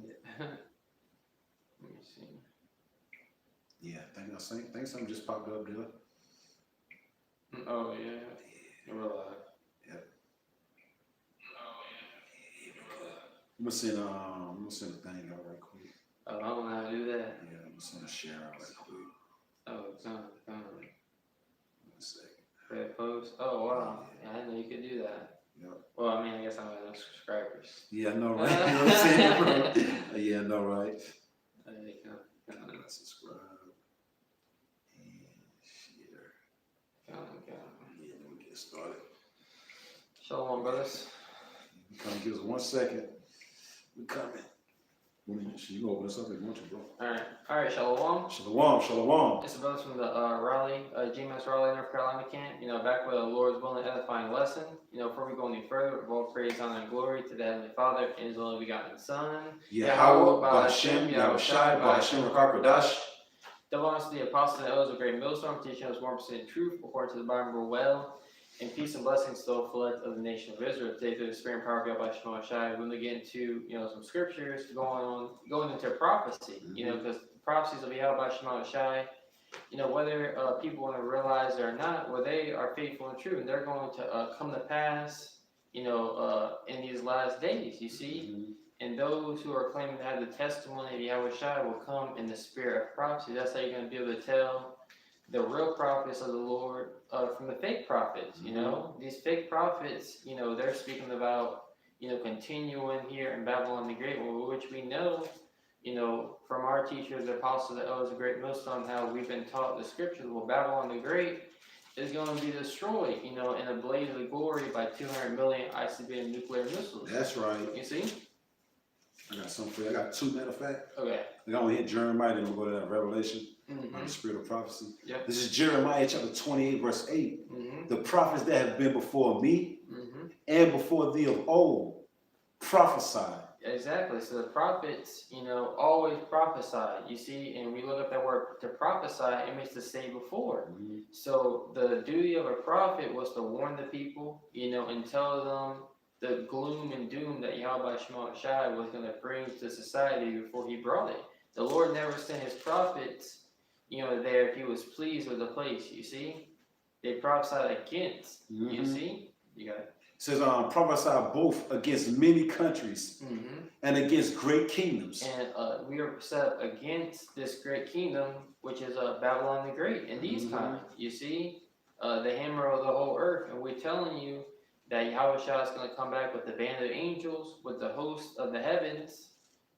send it. Let me see. Yeah, I think something just popped up there. Oh yeah, we're live. Yep. Oh yeah, we're live. I'm gonna send a thing out right quick. Oh, I don't know how to do that. Yeah, I'm gonna send a share out right quick. Oh, come. One second. Red post. Oh wow, yeah, I didn't know you could do that. Yep. Well, I mean, I guess I don't have enough subscribers. Yeah, I know, right? You know what I'm saying, bro? Yeah, I know, right? Come. Subscribe and share. Yeah, Yeah, let me get started. Shalom, brothers. Come, give us 1 second. We coming. You can open this up if you want to, bro. Alright, Shalom. Shalom. It's the brothers from the Raleigh, GMS Raleigh, North Carolina camp. Back with the Lord's willing edifying lesson. Before we go any further, all praise, honor, and glory to the Heavenly Father and His only begotten Son. Yahweh, Ba'Hashem, Yahushai, Ba'Hashem, Rakar Double honors to the apostles and elders of Great Millstone, teaching us 1% truth according to the Bible well. And peace and blessings to the elect of the nation of Israel. Today, through the Spirit and power of Yahweh Shema Shai, we're going to get into some scriptures going into prophecy. Because the prophecies of Yahweh Shema Shai, whether people want to realize it or not, well, they are faithful and true, and they're going to come to pass, in these last days. You see. Mm-hmm. And those who are claiming to have the testimony of Yahweh Shai will come in the spirit of prophecy. That's how you're going to be able to tell the real prophets of the Lord from the fake prophets. These fake prophets, they're speaking about, continuing here in Babylon the Great, which we know, from our teachers, the apostles, the elders of Great Millstone, how we've been taught the scriptures. Well, Babylon the Great is going to be destroyed, in a blaze of glory by 200 million ICBM nuclear missiles. That's right. You see? I got something for you. I got two, matter of fact. Okay. We're going to hit Jeremiah, then we'll go to that Revelation, on the spirit of prophecy. Yep. This is Jeremiah chapter 28, verse 8. The prophets that have been before me and before thee of old prophesied. Exactly. So the prophets, always prophesy. You see, and we look up that word to prophesy, it means to say before. So the duty of a prophet was to warn the people, and tell them the gloom and doom that Yahweh Shema Shai was going to bring to society before he brought it. The Lord never sent his prophets, there if he was pleased with the place, you see. They prophesied against, you see. You got it. It says, prophesy both against many countries and against great kingdoms. And we are set up against this great kingdom, which is Babylon the Great in these times. You see, the hammer of the whole earth. And we're telling you that Yahweh Shah is going to come back with the band of angels, with the host of the heavens,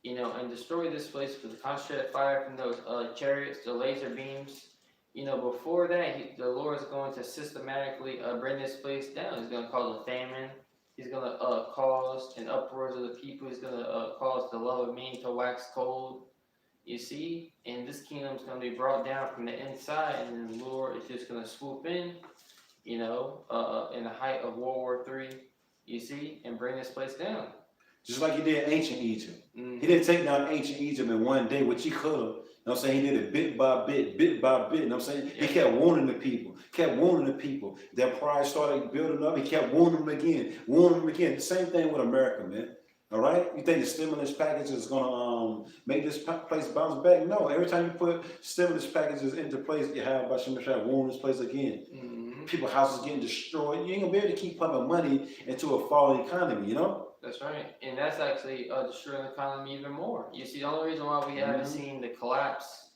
and destroy this place with the concentrated fire from those chariots, the laser beams. Before that, the Lord is going to systematically bring this place down. He's going to cause a famine. He's going to cause an uproar of the people. He's going to cause the love of many to wax cold. You see? And this kingdom is going to be brought down from the inside, and the Lord is just going to swoop in, in the height of World War III, you see, and bring this place down. Just like he did ancient Egypt. He didn't take down ancient Egypt in one day, which he could have. You know what I'm saying? He did it bit by bit. You know what I'm saying? He kept warning the people. Their pride started building up. He kept warning them again. The same thing with America, man. All right? You think the stimulus package is going to make this place bounce back? No. Every time you put stimulus packages into place, you have Bashim warn this place again. People's houses getting destroyed. You ain't going to be able to keep pumping money into a falling economy, That's right. And that's actually destroying the economy even more. You see, the only reason why we haven't seen the collapse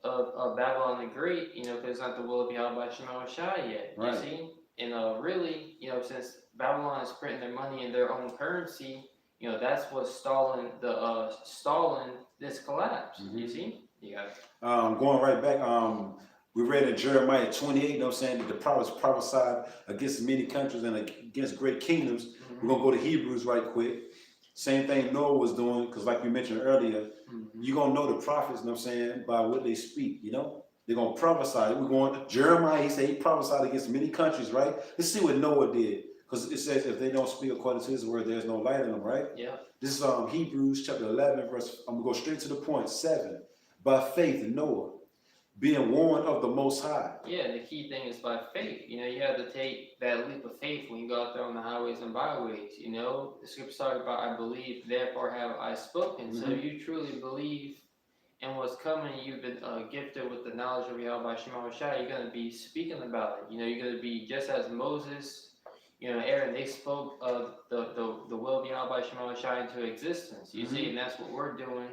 of Babylon the Great, because it's not the will of Yahweh Shema Shai yet. Right. You see? And really, since Babylon is printing their money in their own currency, that's what's stalling this collapse. You see? You got it. Going right back, we read in Jeremiah 28, you know what I'm saying, that the prophets prophesied against many countries and against great kingdoms. We're going to go to Hebrews right quick. Same thing Noah was doing, because like we mentioned earlier, you're going to know the prophets, you know what I'm saying, by what they speak, They're going to prophesy. We're going to Jeremiah, he said he prophesied against many countries, right? Let's see what Noah did. Because it says if they don't speak according to his word, there's no light in them, right? Yeah. This is Hebrews chapter 11, verse, I'm going to go straight to the point, 7. By faith, Noah, being warned of the Most High. Yeah, the key thing is by faith. You know, you have to take that leap of faith when you go out there on the highways and byways. You know, the scripture talks about, I believe, therefore have I spoken. So you truly believe in what's coming. You've been gifted with the knowledge of Yahweh Shema Shai. You're going to be speaking about it. You know, you're going to be just as Moses, you know, Aaron, they spoke the will of Yahweh Shema Shai into existence. You see, and that's what we're doing.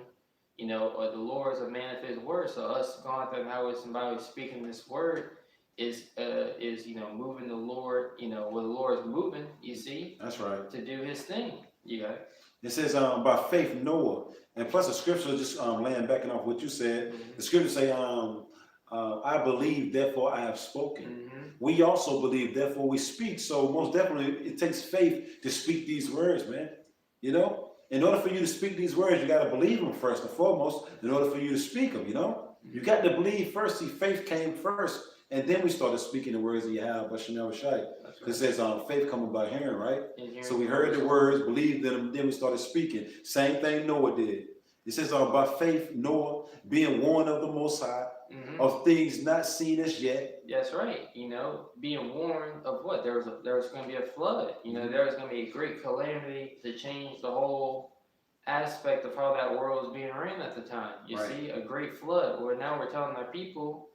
You know, the Lord is a man of His word. So us going through the highways and byways speaking this word is you know, moving the Lord. You know, where the Lord is moving. You see, That's right. to do His thing. Yeah. It says by faith Noah, and plus the scripture just backing off what you said. The scripture say I believe, therefore I have spoken. We also believe, therefore we speak. So most definitely, it takes faith to speak these words, man. You know. In order for you to speak these words, you got to believe them first and foremost. In order for you to speak them, you know, you got to believe first. See, faith came first, and then we started speaking the words that you have. But Shema Shai, it says faith coming by hearing, right? So we heard the words, believed them, then we started speaking. Same thing Noah did. It says by faith Noah, being warned of the Most High, of things not seen as yet. That's right. You know, being warned of what? There was going to be a flood. You know, there was going to be a great calamity to change the whole aspect of how that world was being ran at the time. You see, a great flood. Where now we're telling our people,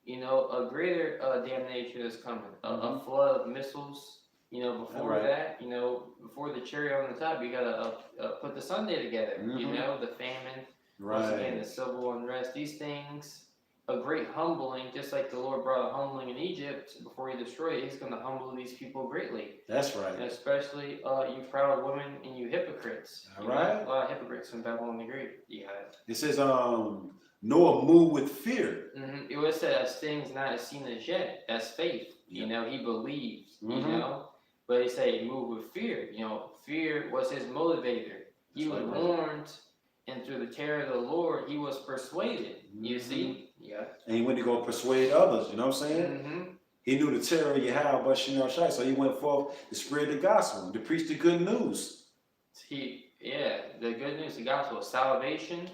you know, a greater damnation is coming. A flood of missiles. You know, before that, you know, before the cherry on the top, you gotta put the Sunday together. You know, the famine, once again, the civil unrest. These things. A great humbling, just like the Lord brought a humbling in Egypt before He destroyed it. He's going to humble these people greatly. That's right. And especially you proud women and you hypocrites. All right. A lot of hypocrites in Babylon the Great. Yeah. It says Noah moved with fear. It was said as things not as seen as yet. That's faith. You know, he believed. You know, but he said move with fear. You know, fear was his motivator. He was warned, and through the terror of the Lord, he was persuaded. You see. Yeah. And he went to go persuade others, you know what I'm saying? He knew the terror you have, but Shema Shai, so he went forth to spread the gospel, to preach the good news. The good news, the gospel of salvation,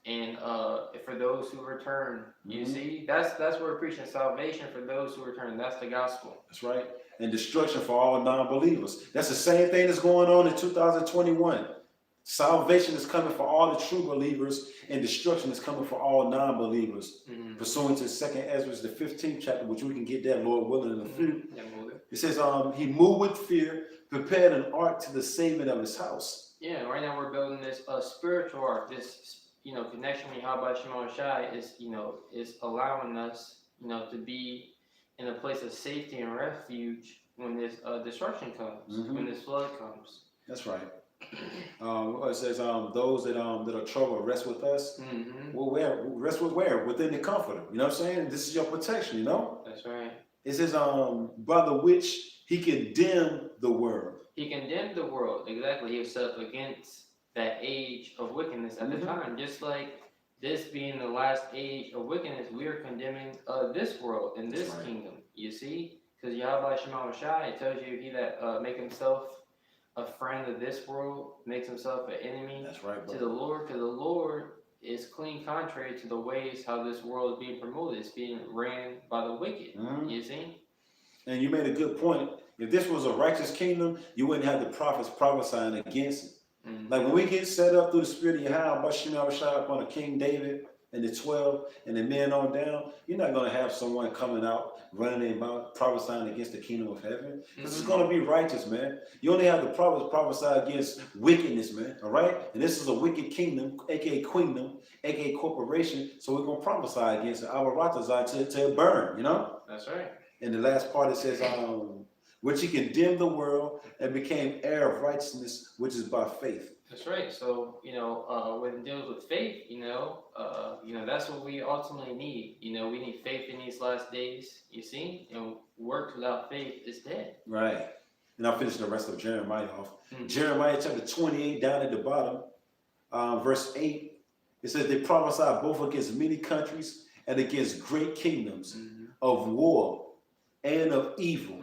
and for those who return. You see, that's what we're preaching, salvation for those who return. That's the gospel. That's right. And destruction for all non-believers. That's the same thing that's going on in 2021. Salvation is coming for all the true believers, and destruction is coming for all non-believers. Pursuant to 2nd Ezra, the 15th chapter, which we can get that, Lord willing, in a few. It says, he moved with fear, prepared an ark to the saving of his house. Yeah, right now we're building this spiritual ark. This, you know, connection with Yahweh Shema Shai is, you know, is allowing us, you know, to be in a place of safety and refuge when this destruction comes, when this flood comes. That's right. It says those that are troubled rest with us. Well, rest with where? Within the Comforter. You know what I'm saying? This is your protection, you know? That's right. It says by the which he condemned the world. He condemned the world. Exactly. He was set up against that age of wickedness at the time. Just like this being the last age of wickedness, we are condemning this world and this kingdom. You see? Because Yahweh Shema Shai, it tells you he that make himself a friend of this world makes himself an enemy to the Lord, because the Lord is clean contrary to the ways how this world is being promoted. It's being ran by the wicked. You see? And you made a good point. If this was a righteous kingdom, you wouldn't have the prophets prophesying against it. Like when we get set up through the Spirit of Yahweh, Shema Shai upon a King David and the 12 and the men on down, you're not going to have someone coming out running about prophesying against the kingdom of heaven. This is going to be righteous, man. You only have the prophets prophesy against wickedness, man. All right? And this is a wicked kingdom, aka queendom, aka corporation. So we're going to prophesy against it. Our Ratazai to burn, you know? That's right. And the last part it says, which he condemned the world and became heir of righteousness, which is by faith. That's right. So, you know, when it deals with faith, you know, that's what we ultimately need. You know, we need faith in these last days, you see? And work without faith is dead. Right. And I'll finish the rest of Jeremiah off. Jeremiah chapter 28, down at the bottom, verse 8, it says, they prophesied both against many countries and against great kingdoms of war and of evil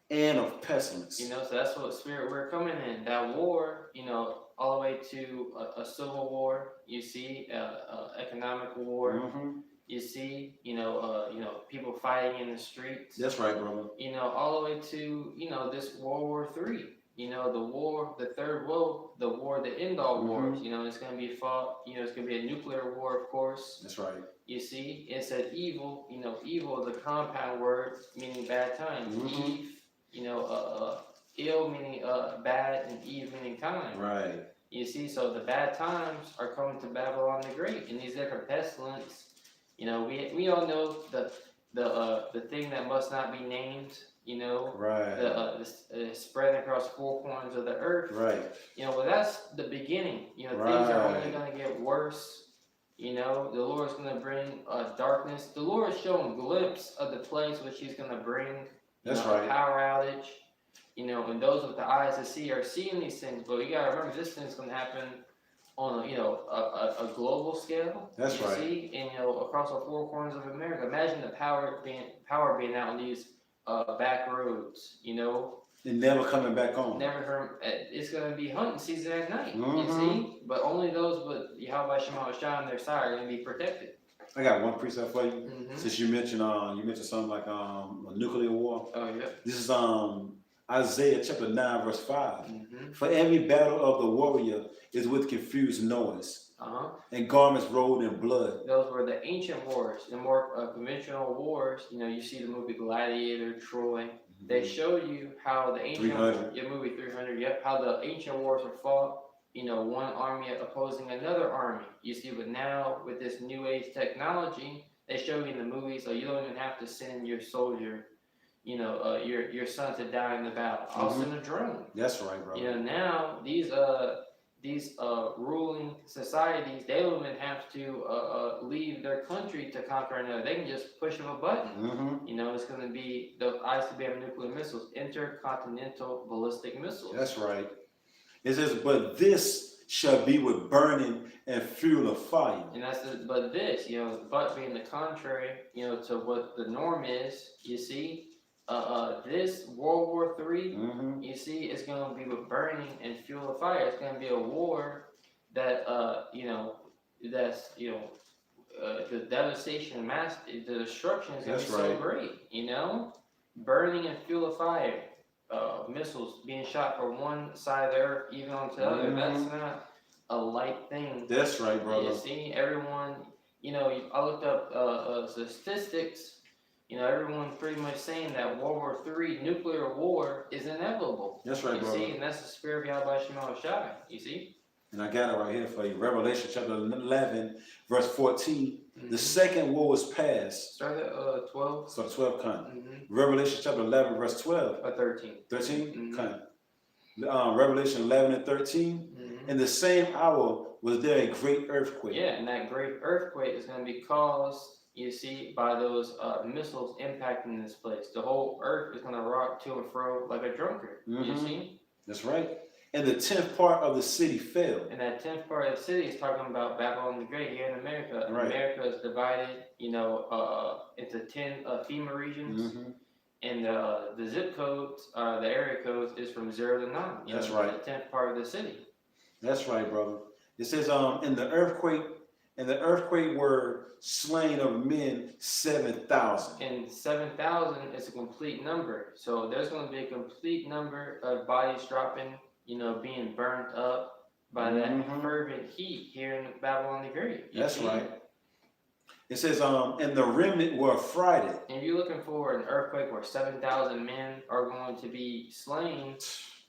and of pestilence. You know, so that's what spirit we're coming in. That war, you know, all the way to a civil war, you see, economic war, You see, people fighting in the streets. That's right, brother. All the way to this World War III. The third world, the war, the end all wars. It's gonna be fought. It's gonna be a nuclear war, of course. That's right. You see, it said evil. Evil is a compound word meaning bad times. Eve. Ill meaning bad, and Eve meaning time. Right. You see, so the bad times are coming to Babylon the Great, and these different pestilence. We all know the thing that must not be named. Right. The spread across four corners of the earth. Right. Well, that's the beginning. Things are only going to get worse. The Lord's going to bring darkness. The Lord is showing a glimpse of the place which He's going to bring. That's right. A power outage. And those with the eyes to see are seeing these things. But you got to remember, this thing's going to happen on a global scale. That's right. See, and across the four corners of America. Imagine the power being out on these back roads. And never coming back on. Never heard. It's gonna be hunting season at night. You see, but only those with Yahweh Shema Shah on their side are gonna be protected. I got one precept for you. Since you mentioned something like a nuclear war. Oh yeah. This is Isaiah chapter 9 verse 5. For every battle of the warrior is with confused noise. And garments rolled in blood. Those were the ancient wars, the more conventional wars. You see the movie Gladiator, Troy. They show you how the ancient movie 300. Yep, how the ancient wars were fought. One army opposing another army. You see, but now with this new age technology, they show you in the movie, so you don't even have to send your soldier, your son to die in the battle. I'll send a drone. That's right, bro. Now these ruling societies, they don't even have to leave their country to conquer another. They can just push of a button. It's going to be the ICBM nuclear missiles, intercontinental ballistic missiles. That's right. It says, but this shall be with burning and fuel of fire. And but this, but being the contrary, to what the norm is, you see, this World War III, you see, it's going to be with burning and fuel of fire. It's going to be a war that, that's, the devastation and the destruction is going to be so great, burning and fuel of fire, missiles being shot from one side of the earth even onto the other. That's not a light thing. That's right, brother. You see, everyone, I looked up statistics. Everyone's pretty much saying that World War III, nuclear war, is inevitable. That's right, brother. You see, and that's the spirit of Yahweh Shema Shai. You see? And I got it right here for you. Revelation chapter 11, verse 14. The second war was past. Start at 12. So 12 come. Revelation chapter 11, verse 12. 13. 13? Come. Revelation 11 and 13. In the same hour was there a great earthquake. Yeah, and that great earthquake is going to be caused, you see, by those missiles impacting this place. The whole earth is going to rock to and fro like a drunkard. You see? That's right. And the 10th part of the city fell. And that 10th part of the city is talking about Babylon the Great here in America. Right. America is divided, into 10 FEMA regions. And the zip codes, the area codes, is from 0 to 9. That's right. The 10th part of the city. That's right, brother. It says, in the earthquake were slain of men 7,000. And 7,000 is a complete number. So there's going to be a complete number of bodies dropping, being burnt up by that fervent heat here in Babylon the Great. That's right. It says, and the remnant were affrighted. And if you're looking for an earthquake where 7,000 men are going to be slain,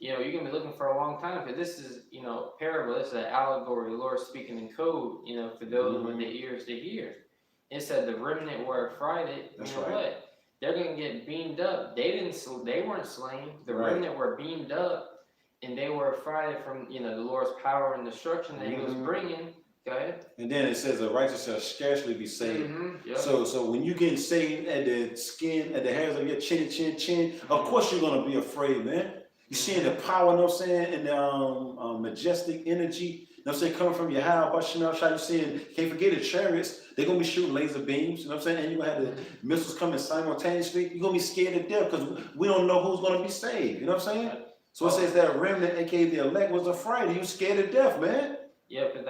you're going to be looking for a long time, because this is, parable. This is an allegory. The Lord speaking in code, for those with the ears to hear. It said the remnant were affrighted. That's right. What? They're going to get beamed up. They weren't slain. The remnant were beamed up, and they were affrighted from, the Lord's power and destruction that He was bringing. Go ahead. And then it says the righteous shall scarcely be saved. Yep. So when you get saved at the skin, at the hairs of your chin, of course you're going to be afraid, man. You seeing the power, you know what I'm saying, and the majestic energy, you know what I'm saying, coming from your house, you seeing, can't forget the chariots, they're going to be shooting laser beams, you know what I'm saying, and you're going to have the missiles coming simultaneously. You're going to be scared to death because we don't know who's going to be saved, you know what I'm saying? So it says that remnant, aka the elect, was afraid. You scared to death, man. Yep,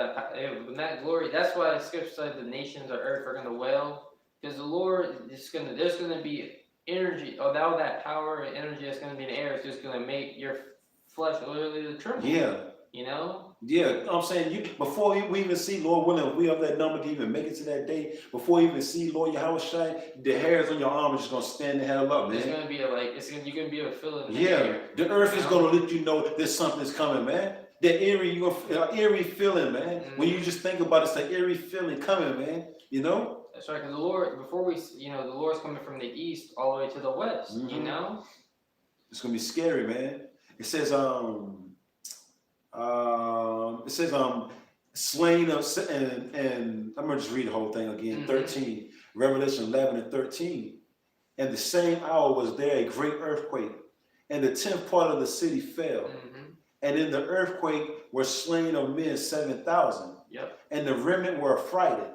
when that glory, that's why the scripture said the nations of earth are gonna wail, because the Lord is there's gonna be energy, all that power and energy that's gonna be in the air is just gonna make your flesh literally tremble. Yeah. You know? Yeah, I'm saying before we even see, Lord willing, we have that number to even make it to that day. Before you even see Lord Yahweh Shai, the hairs on your arm are just gonna stand the hell up, man. It's gonna be you're gonna be able to feel it in the Yeah, air. the earth is gonna let you know that something's coming, man. That eerie feeling, man. When you just think about it, it's an eerie feeling coming, man. You know? That's right, because the Lord, the Lord's coming from the east all the way to the west. You know? It's gonna be scary, man. It says, slain of, and I'm gonna just read the whole thing again. 13, Revelation 11 and 13. And the same hour was there a great earthquake, and the 10th part of the city fell. And in the earthquake were slain of men 7,000. Yep. And the remnant were affrighted,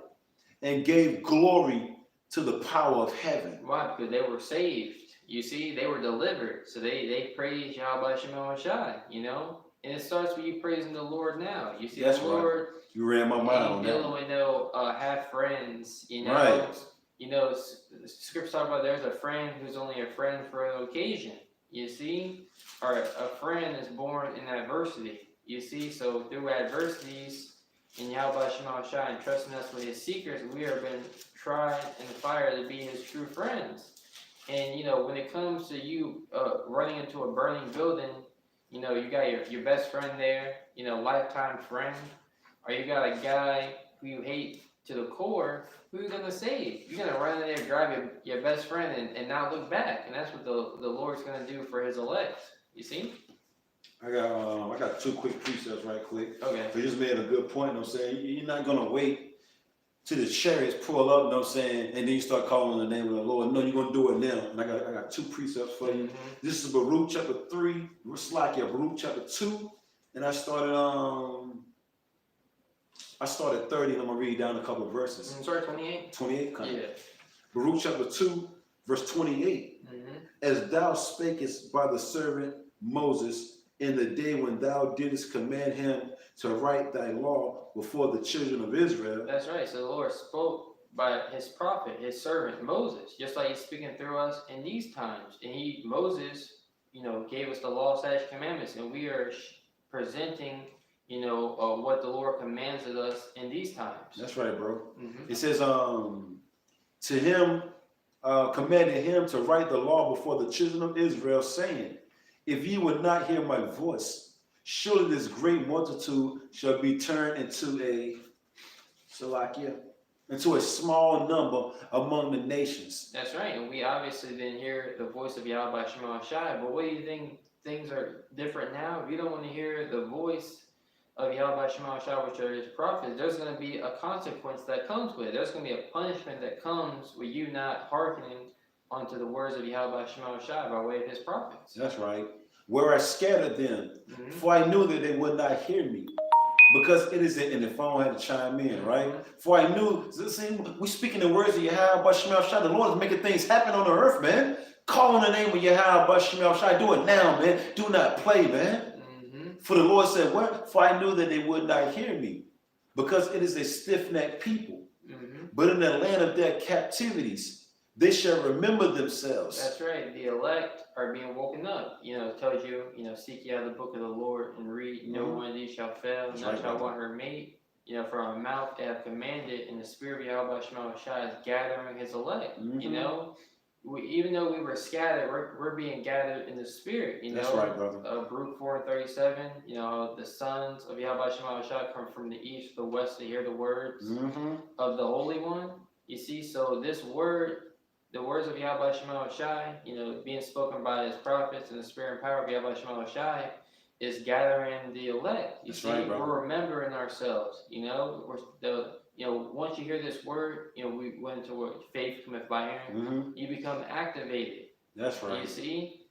and gave glory to the power of heaven. Why? Because they were saved. You see, they were delivered. So they praise Yahweh Shema Shai, you know? And it starts with you praising the Lord now. You see, That's the Lord. Right. You ran my mind on that. Dealing with have friends, you know. Right. You know, scripture talk about there's a friend who's only a friend for an occasion. You see, or a friend is born in adversity. You see, so through adversities, in Yahweh Shema Shai and trusting us with His secrets, we are been tried in the fire to be His true friends. And you know, when it comes to you running into a burning building, you know, you got your best friend there, you know, lifetime friend, or you got a guy who you hate to the core, who you gonna save? You're gonna run in there, grab your best friend, and not look back. And that's what the Lord's gonna do for His elect. You see? I got two quick precepts right quick. Okay. You just made a good point, you know what I'm saying? You're not gonna wait till the chariots pull up, you know what I'm saying, and then you start calling on the name of the Lord. No, you're gonna do it now. And I got two precepts for you. This is Baruch chapter 3, Baruch chapter 2, and I started 30, and I'm gonna read down a couple of verses. Sorry, 28? 28 kind. Yeah. Baruch chapter 2, verse 28. As thou spakest by the servant Moses in the day when thou didst command him to write thy law before the children of Israel. That's right. So the Lord spoke by His prophet, His servant Moses, just like He's speaking through us in these times. And Moses, you know, gave us the law, statutes, commandments, and we are presenting, you know, what the Lord commands of us in these times. That's right, bro. It says, to him, commanded him to write the law before the children of Israel, saying, if ye would not hear my voice, surely this great multitude shall be turned into a small number among the nations. That's right, and we obviously didn't hear the voice of Yahweh Shema Shai, but what do you think things are different now? If you don't want to hear the voice of Yahweh Shema Shai, which are His prophets, there's going to be a consequence that comes with it. There's going to be a punishment that comes with you not hearkening onto the words of Yahweh Shema Shai by way of His prophets. That's right. Where I scattered them, for I knew that they would not hear me. Because it is, and the phone had to chime in, right? For I knew, see, we speaking the words of Yahweh Shema Shai. The Lord is making things happen on the earth, man. Call on the name of Yahweh Shema Shai. Do it now, man. Do not play, man. For the Lord said, what? For I knew that they would not hear me. Because it is a stiff-necked people. But in the land of their captivities, they shall remember themselves. That's right. The elect are being woken up. You know, it tells you, you know, seek ye out the book of the Lord and read. No one of these shall fail, none shall want her mate. You know, from our mouth they have commanded, and the spirit of Yahweh Shema Shai is gathering His elect. You know, even though we were scattered, we're being gathered in the spirit. You know, that's right, brother. Baruch 4:37. You know, the sons of Yahweh Shema Shai come from the east, the west to hear the words of the Holy One. You see, so this word. The words of Yahweh Shema Shai, you know, being spoken by His prophets and the spirit and power of Yahweh Shema Shai, is gathering the elect. You see, right, we're remembering ourselves. You know, once you hear this word, you know, we went into what faith cometh by hearing. You become activated. That's right. You see,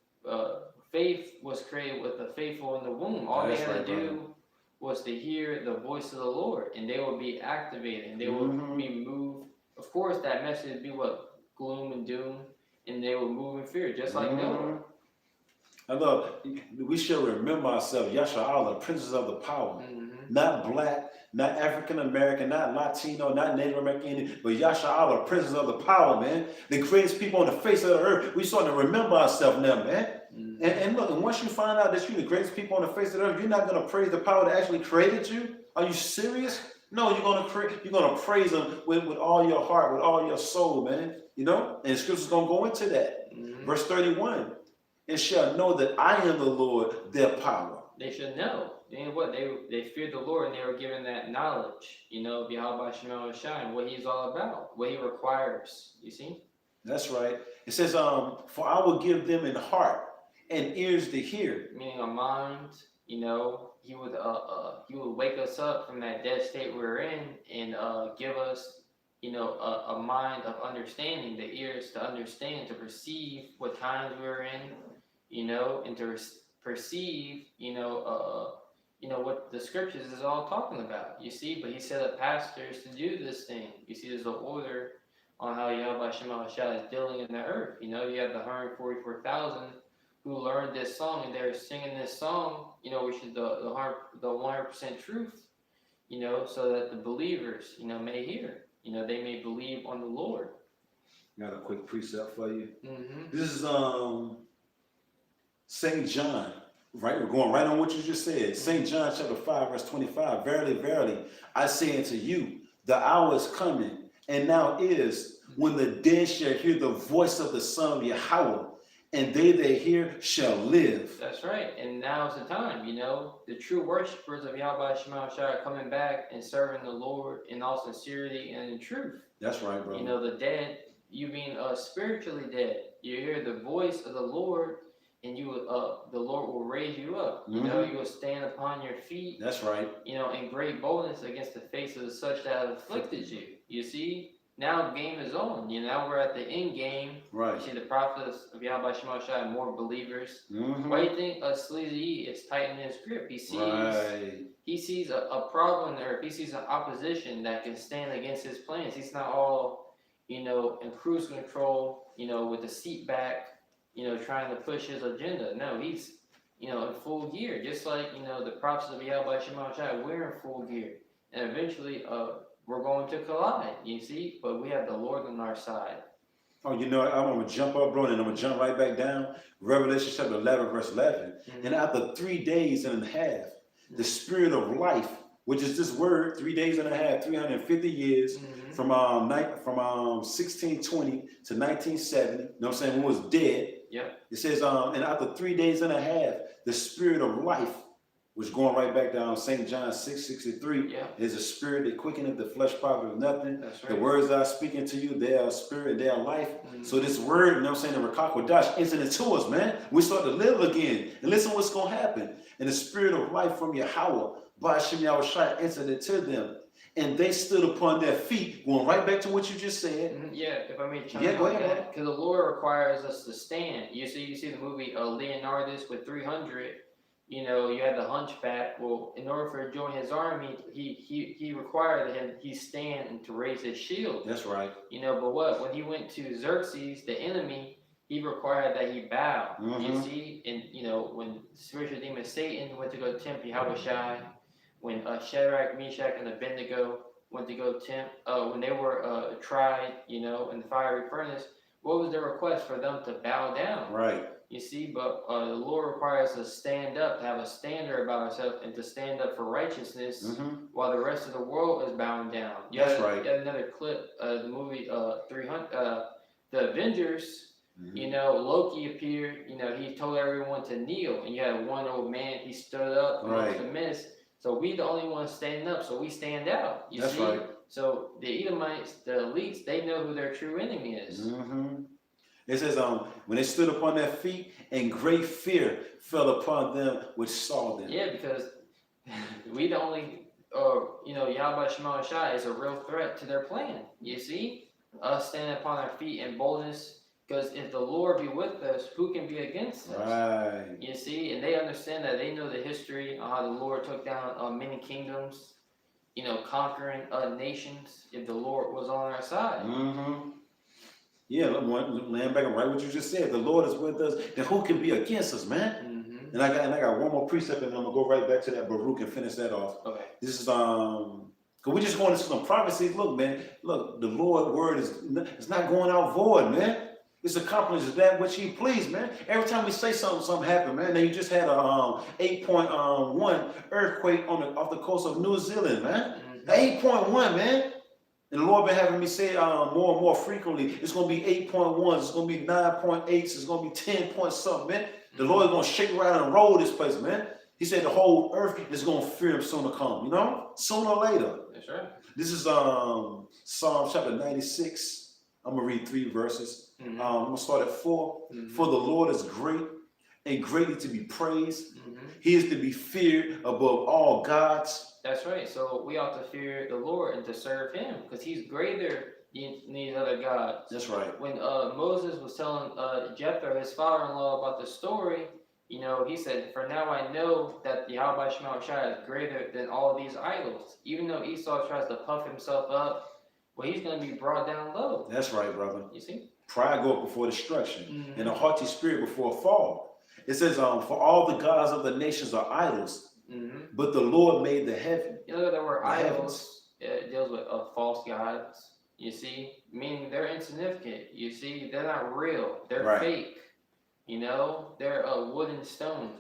faith was created with the faithful in the womb. All they had to do was to hear the voice of the Lord, and they will be activated, and they will be moved. Of course, that message would be what? Gloom and doom, and they will move in fear, just like Noah. I love, we should remember ourselves, Yasha'Allah, princes of the power, not black, not African American, not Latino, not Native American, but Yasha'Allah, Prince of the power, man. The greatest people on the face of the earth. We starting to remember ourselves now, man. And look, and once you find out that you're the greatest people on the face of the earth, you're not gonna praise the power that actually created you. Are you serious? No, you're gonna praise him with all your heart, with all your soul, man. You know, and the scripture's gonna go into that. Verse 31, and shall know that I am the Lord, their power. They should know. You know what? They feared the Lord, and they were given that knowledge, you know, Yahweh Shema Shai, what he's all about, what he requires. You see? That's right. It says, for I will give them an heart and ears to hear. Meaning a mind, you know, he would wake us up from that dead state we're in and give us, you know, a mind of understanding, the ears to understand, to perceive what times we're in, you know, and to perceive, you know, what the scriptures is all talking about. You see, but he set up pastors to do this thing. You see, there's an order on how Yahweh Shema Shai is dealing in the earth. You know, you have the 144,000 who learned this song, and they're singing this song, you know, which is the 100% truth, you know, so that the believers, you know, may hear, you know, they may believe on the Lord. Got a quick precept for you. This is St. John, right? We're going right on what you just said. St. John chapter 5, verse 25. Verily, verily, I say unto you, the hour is coming, and now is, when the dead shall hear the voice of the Son of Yahweh, and they that hear shall live. That's right. And now's the time, you know. The true worshipers of Yahweh Shema Shai are coming back and serving the Lord in all sincerity and in truth. That's right, bro. You know, the dead, you being spiritually dead, you hear the voice of the Lord, and you the Lord will raise you up. You know, you will stand upon your feet. That's right. You know, in great boldness against the face of such that have afflicted you. You see? Now the game is on. You know, now we're at the end game. Right. You see the prophets of Yahweh Shema Shai, more believers. Why do you think Sleazy is tightening his grip? He sees a problem there. He sees an opposition that can stand against his plans. He's not all, you know, in cruise control, you know, with the seat back, you know, trying to push his agenda. No, he's, you know, in full gear. Just like, you know, the prophets of Yahweh Shema Shai, we're in full gear. And eventually, we're going to collide, you see, but we have the Lord on our side. Oh, you know, I'm going to jump up, bro, and I'm going to jump right back down. Revelation chapter 11, verse 11. And after 3 days and a half, the spirit of life, which is this word, 3 days and a half, 350 years, from 1620 to 1970, you know what I'm saying, when it was dead. Yep. It says, and after 3 days and a half, the spirit of life, which going right back down St. John 6:63, is a spirit that quickeneth the flesh profiteth nothing. That's right. The words that I speaking to you, they are spirit, they are life. So this word, you know what I'm saying, the Rakakwadash, entered into us, man. We start to live again. And listen what's going to happen. And the spirit of life from Yahweh, Ba'ashem Yahushua, entered into them. And they stood upon their feet, going right back to what you just said. Yeah, if I may chime in on that. Because the Lord requires us to stand. You see the movie Leonardus with 300. You know, you had the hunchback. Well, in order for him to join his army, he required him he stand and to raise his shield. That's right. You know, but what when he went to Xerxes, the enemy, he required that he bow. You see, and you know when spiritual demon Satan went to go tempt Yahushai, when Shadrach, Meshach, and Abednego went to go tempt, when they were tried, you know, in the fiery furnace, what was their request for them to bow down? Right. You see, but the Lord requires us to stand up, to have a standard about ourselves, and to stand up for righteousness while the rest of the world is bowing down. That's right. You had another clip, the movie 300, The Avengers, you know, Loki appeared, you know, he told everyone to kneel, and you had one old man, he stood up amongst the midst. So we the only ones standing up, so we stand out. You see? Right. So the Edomites, the elites, they know who their true enemy is. It says, when they stood upon their feet, and great fear fell upon them which saw them. Yeah, because we the only, you know, Yahweh Shema Shai is a real threat to their plan. You see? Us standing upon our feet in boldness, because if the Lord be with us, who can be against us? Right. You see? And they understand that. They know the history on how the Lord took down many kingdoms, you know, conquering nations, if the Lord was on our side. Yeah, land back and right what you just said. The Lord is with us, then who can be against us, man? And I got one more precept, and I'm gonna go right back to that Baruch and finish that off. Okay. This is cause we just going into some prophecies. Look, man, look, the Lord word is it's not going out void, man. It's accomplishes that which He pleased, man. Every time we say something happen, man. Now you just had a 8.1 earthquake off the coast of New Zealand, man. 8.1, man. And the Lord been having me say more and more frequently. It's gonna be 8.1. It's gonna be 9.8. It's gonna be 10 point something, man. The Lord is gonna shake around and roll this place, man. He said the whole earth is gonna fear Him soon to come. You know, sooner or later. That's right. This is Psalm chapter 96. I'm gonna read 3 verses. I'm gonna start at 4. For the Lord is great and greatly to be praised. He is to be feared above all gods. That's right. So we ought to fear the Lord and to serve Him because He's greater than these other gods. That's right. When Moses was telling Jethro, his father-in-law, about the story, you know, he said, "For now I know that Yahweh Shema Shai is greater than all of these idols." Even though Esau tries to puff himself up, well, he's going to be brought down low. That's right, brother. You see? Pride go up before destruction, and a haughty spirit before a fall. It says, for all the gods of the nations are idols, but the Lord made the heaven. You look at the word idols, it deals with false gods. You see? Meaning they're insignificant. You see? They're not real. They're fake. You know? They're a wood and stone.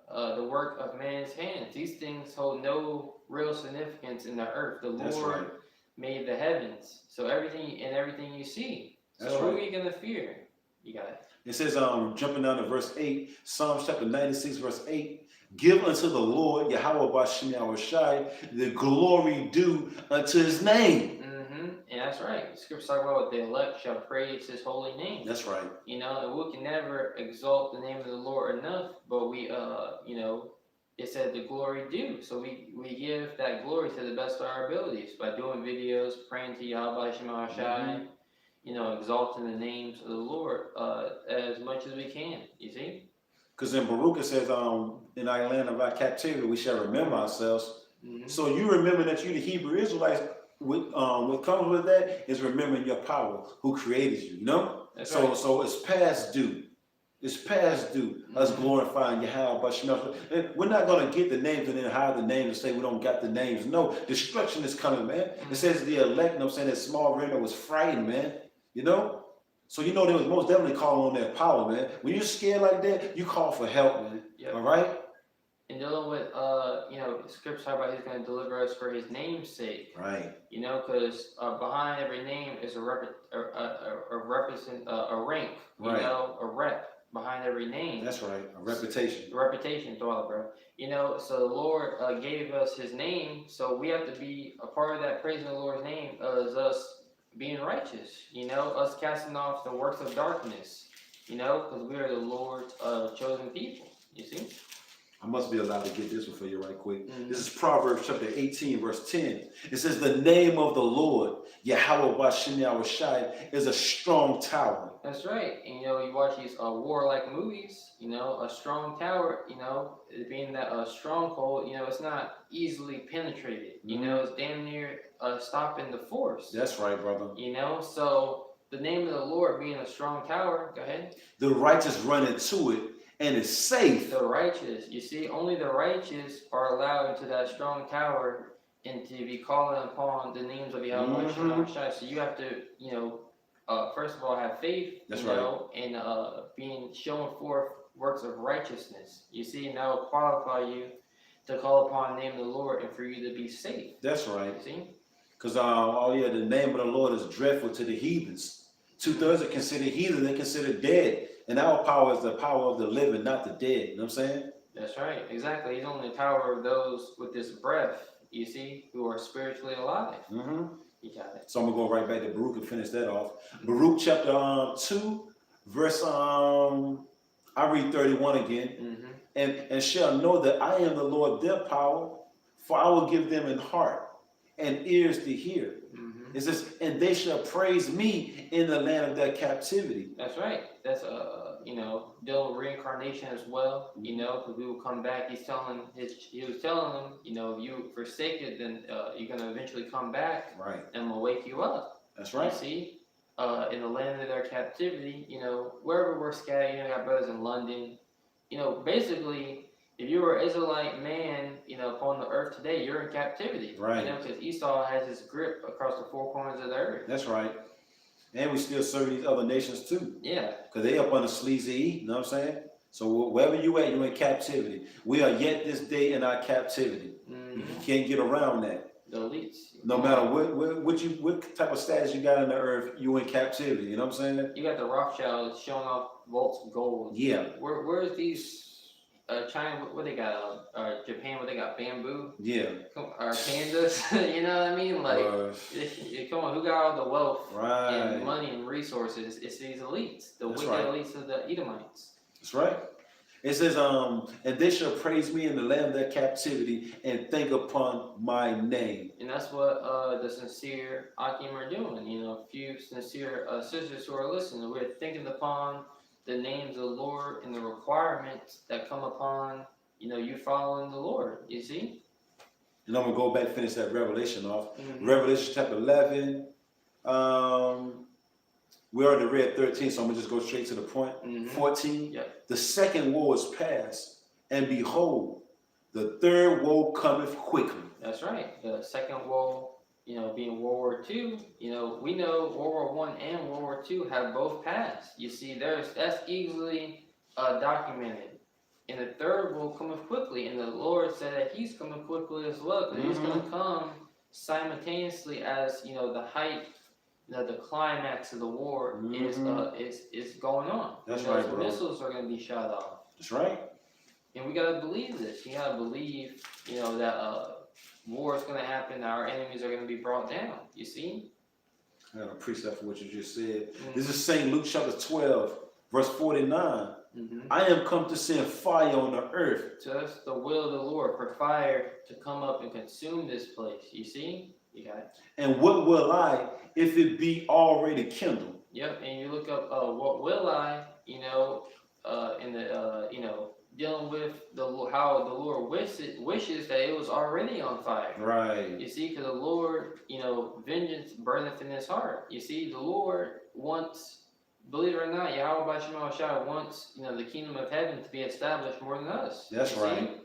The work of man's hands. These things hold no real significance in the earth. The Lord made the heavens. So everything you see. So who are you going to fear? You got it. It says, jumping down to verse 8, Psalms chapter 96, verse 8, give unto the Lord, Yahweh Bashem Yahushai, the glory due unto His name. And that's right. The scriptures talk about what the elect shall praise His holy name. That's right. You know, and we can never exalt the name of the Lord enough, but we, you know, it said the glory due. So we give that glory to the best of our abilities by doing videos, praying to Yahweh Shema Shai, you know, exalting the names of the Lord as much as we can. You see? Because in Baruch it says, in our land of our captivity, we shall remember ourselves. So you remember that you, the Hebrew Israelites, what comes with that is remembering your power, who created you, you know? That's so right. So it's past due. It's past due, us glorifying Yahweh Bashem. We're not going to get the names and then hide the names and say we don't got the names. No, destruction is coming, man. It says the elect, you know what I'm saying, that small remnant was frightened, man. You know? So you know they was most definitely calling on their power, man. When you're scared like that, you call for help, man. Yep. All right? And dealing with, you know, scripture talk about He's going to deliver us for His name's sake. Right. You know, because behind every name is a rank, you know, a rep behind every name. That's right. A reputation. A reputation, bro. You know, so the Lord gave us His name, so we have to be a part of that praising the Lord's name as us being righteous. You know, us casting off the works of darkness. You know, because we are the Lord's chosen people. You see? I must be allowed to get this one for you right quick. This is Proverbs chapter 18, verse 10. It says, the name of the Lord, Yahweh Bashem Yahushai, is a strong tower. That's right. And, you know, you watch these warlike movies, you know, a strong tower, you know, being that a stronghold, you know, it's not easily penetrated. You know, it's damn near stopping the force. That's right, brother. You know, so the name of the Lord being a strong tower, go ahead. The righteous run into it and is safe. The righteous, you see, only the righteous are allowed into that strong tower and to be calling upon the names of Yahweh Shai. So you have to, you know, first of all, have faith, That's you know, and being showing forth works of righteousness. You see, and that will qualify you to call upon the name of the Lord and for you to be safe. That's right. You see? Because, the name of the Lord is dreadful to the heathens. 2/3 are considered heathen, they're considered dead. And our power is the power of the living, not the dead. You know what I'm saying? That's right. Exactly. He's only the power of those with this breath, you see, who are spiritually alive. You got it. So I'm going to go right back to Baruch and finish that off. Baruch chapter 2, verse, I read 31 again. And shall know that I am the Lord their power, for I will give them an heart and ears to hear. It says, and they shall praise me in the land of their captivity. That's right. That's you know, dealing with reincarnation as well. You know, because we will come back. He was telling them, you know, if you forsake it, then you're gonna eventually come back. Right. And we'll wake you up. That's right. You see, in the land of their captivity, you know, wherever we're scattered, you know, got brothers in London, basically, if you were an Israelite man, upon the earth today, you're in captivity. Right. Because Esau has his grip across the four corners of the earth. That's right. And we still serve these other nations too. Yeah. Because they up on the sleazy E, you know what I'm saying? So wherever you at, you're in captivity. We are yet this day in our captivity. You can't get around that. The elites. No matter what type of status you got on the earth, you in captivity. You know what I'm saying? You got the Rothschilds showing off vaults of gold. Yeah. Where's these China? What they got? Japan? What they got? Bamboo? Yeah. Or pandas? You know what I mean? Like, come on, who got all the wealth and money and resources? It's these elites, the wicked elites of the Edomites. That's right. It says, and they shall praise me in the land of their captivity and think upon my name. And that's what the sincere Akim are doing. A few sincere sisters who are listening. We're thinking upon the names of the Lord and the requirements that come upon, you following the Lord. You see? And I'm going to go back and finish that Revelation off. Revelation chapter 11. We already read 13, so I'm going to just go straight to the point. 14. Yep. The second woe is past, and behold, the third woe cometh quickly. That's right. The second woe, being World War II, we know World War I and World War II have both passed. You see, that's easily documented. And the third will cometh quickly, and the Lord said that He's coming quickly as well, because He's going to come simultaneously as the height. The climax of the war is going on. That's right, bro. Missiles are going to be shot off. That's right. And we got to believe this. You got to believe, that war is going to happen. Our enemies are going to be brought down. You see? I got a precept for what you just said. This is St. Luke chapter 12, verse 49. I am come to send fire on the earth. So that's the will of the Lord, for fire to come up and consume this place. You see? You got it. And what will I if it be already kindled? Yep, and you look up what will I, in the dealing with how the Lord wishes that it was already on fire. Right. You see, because the Lord, vengeance burneth in His heart. You see, the Lord wants, believe it or not, Yahweh B'Shem Shai wants, the kingdom of heaven to be established more than us. That's right.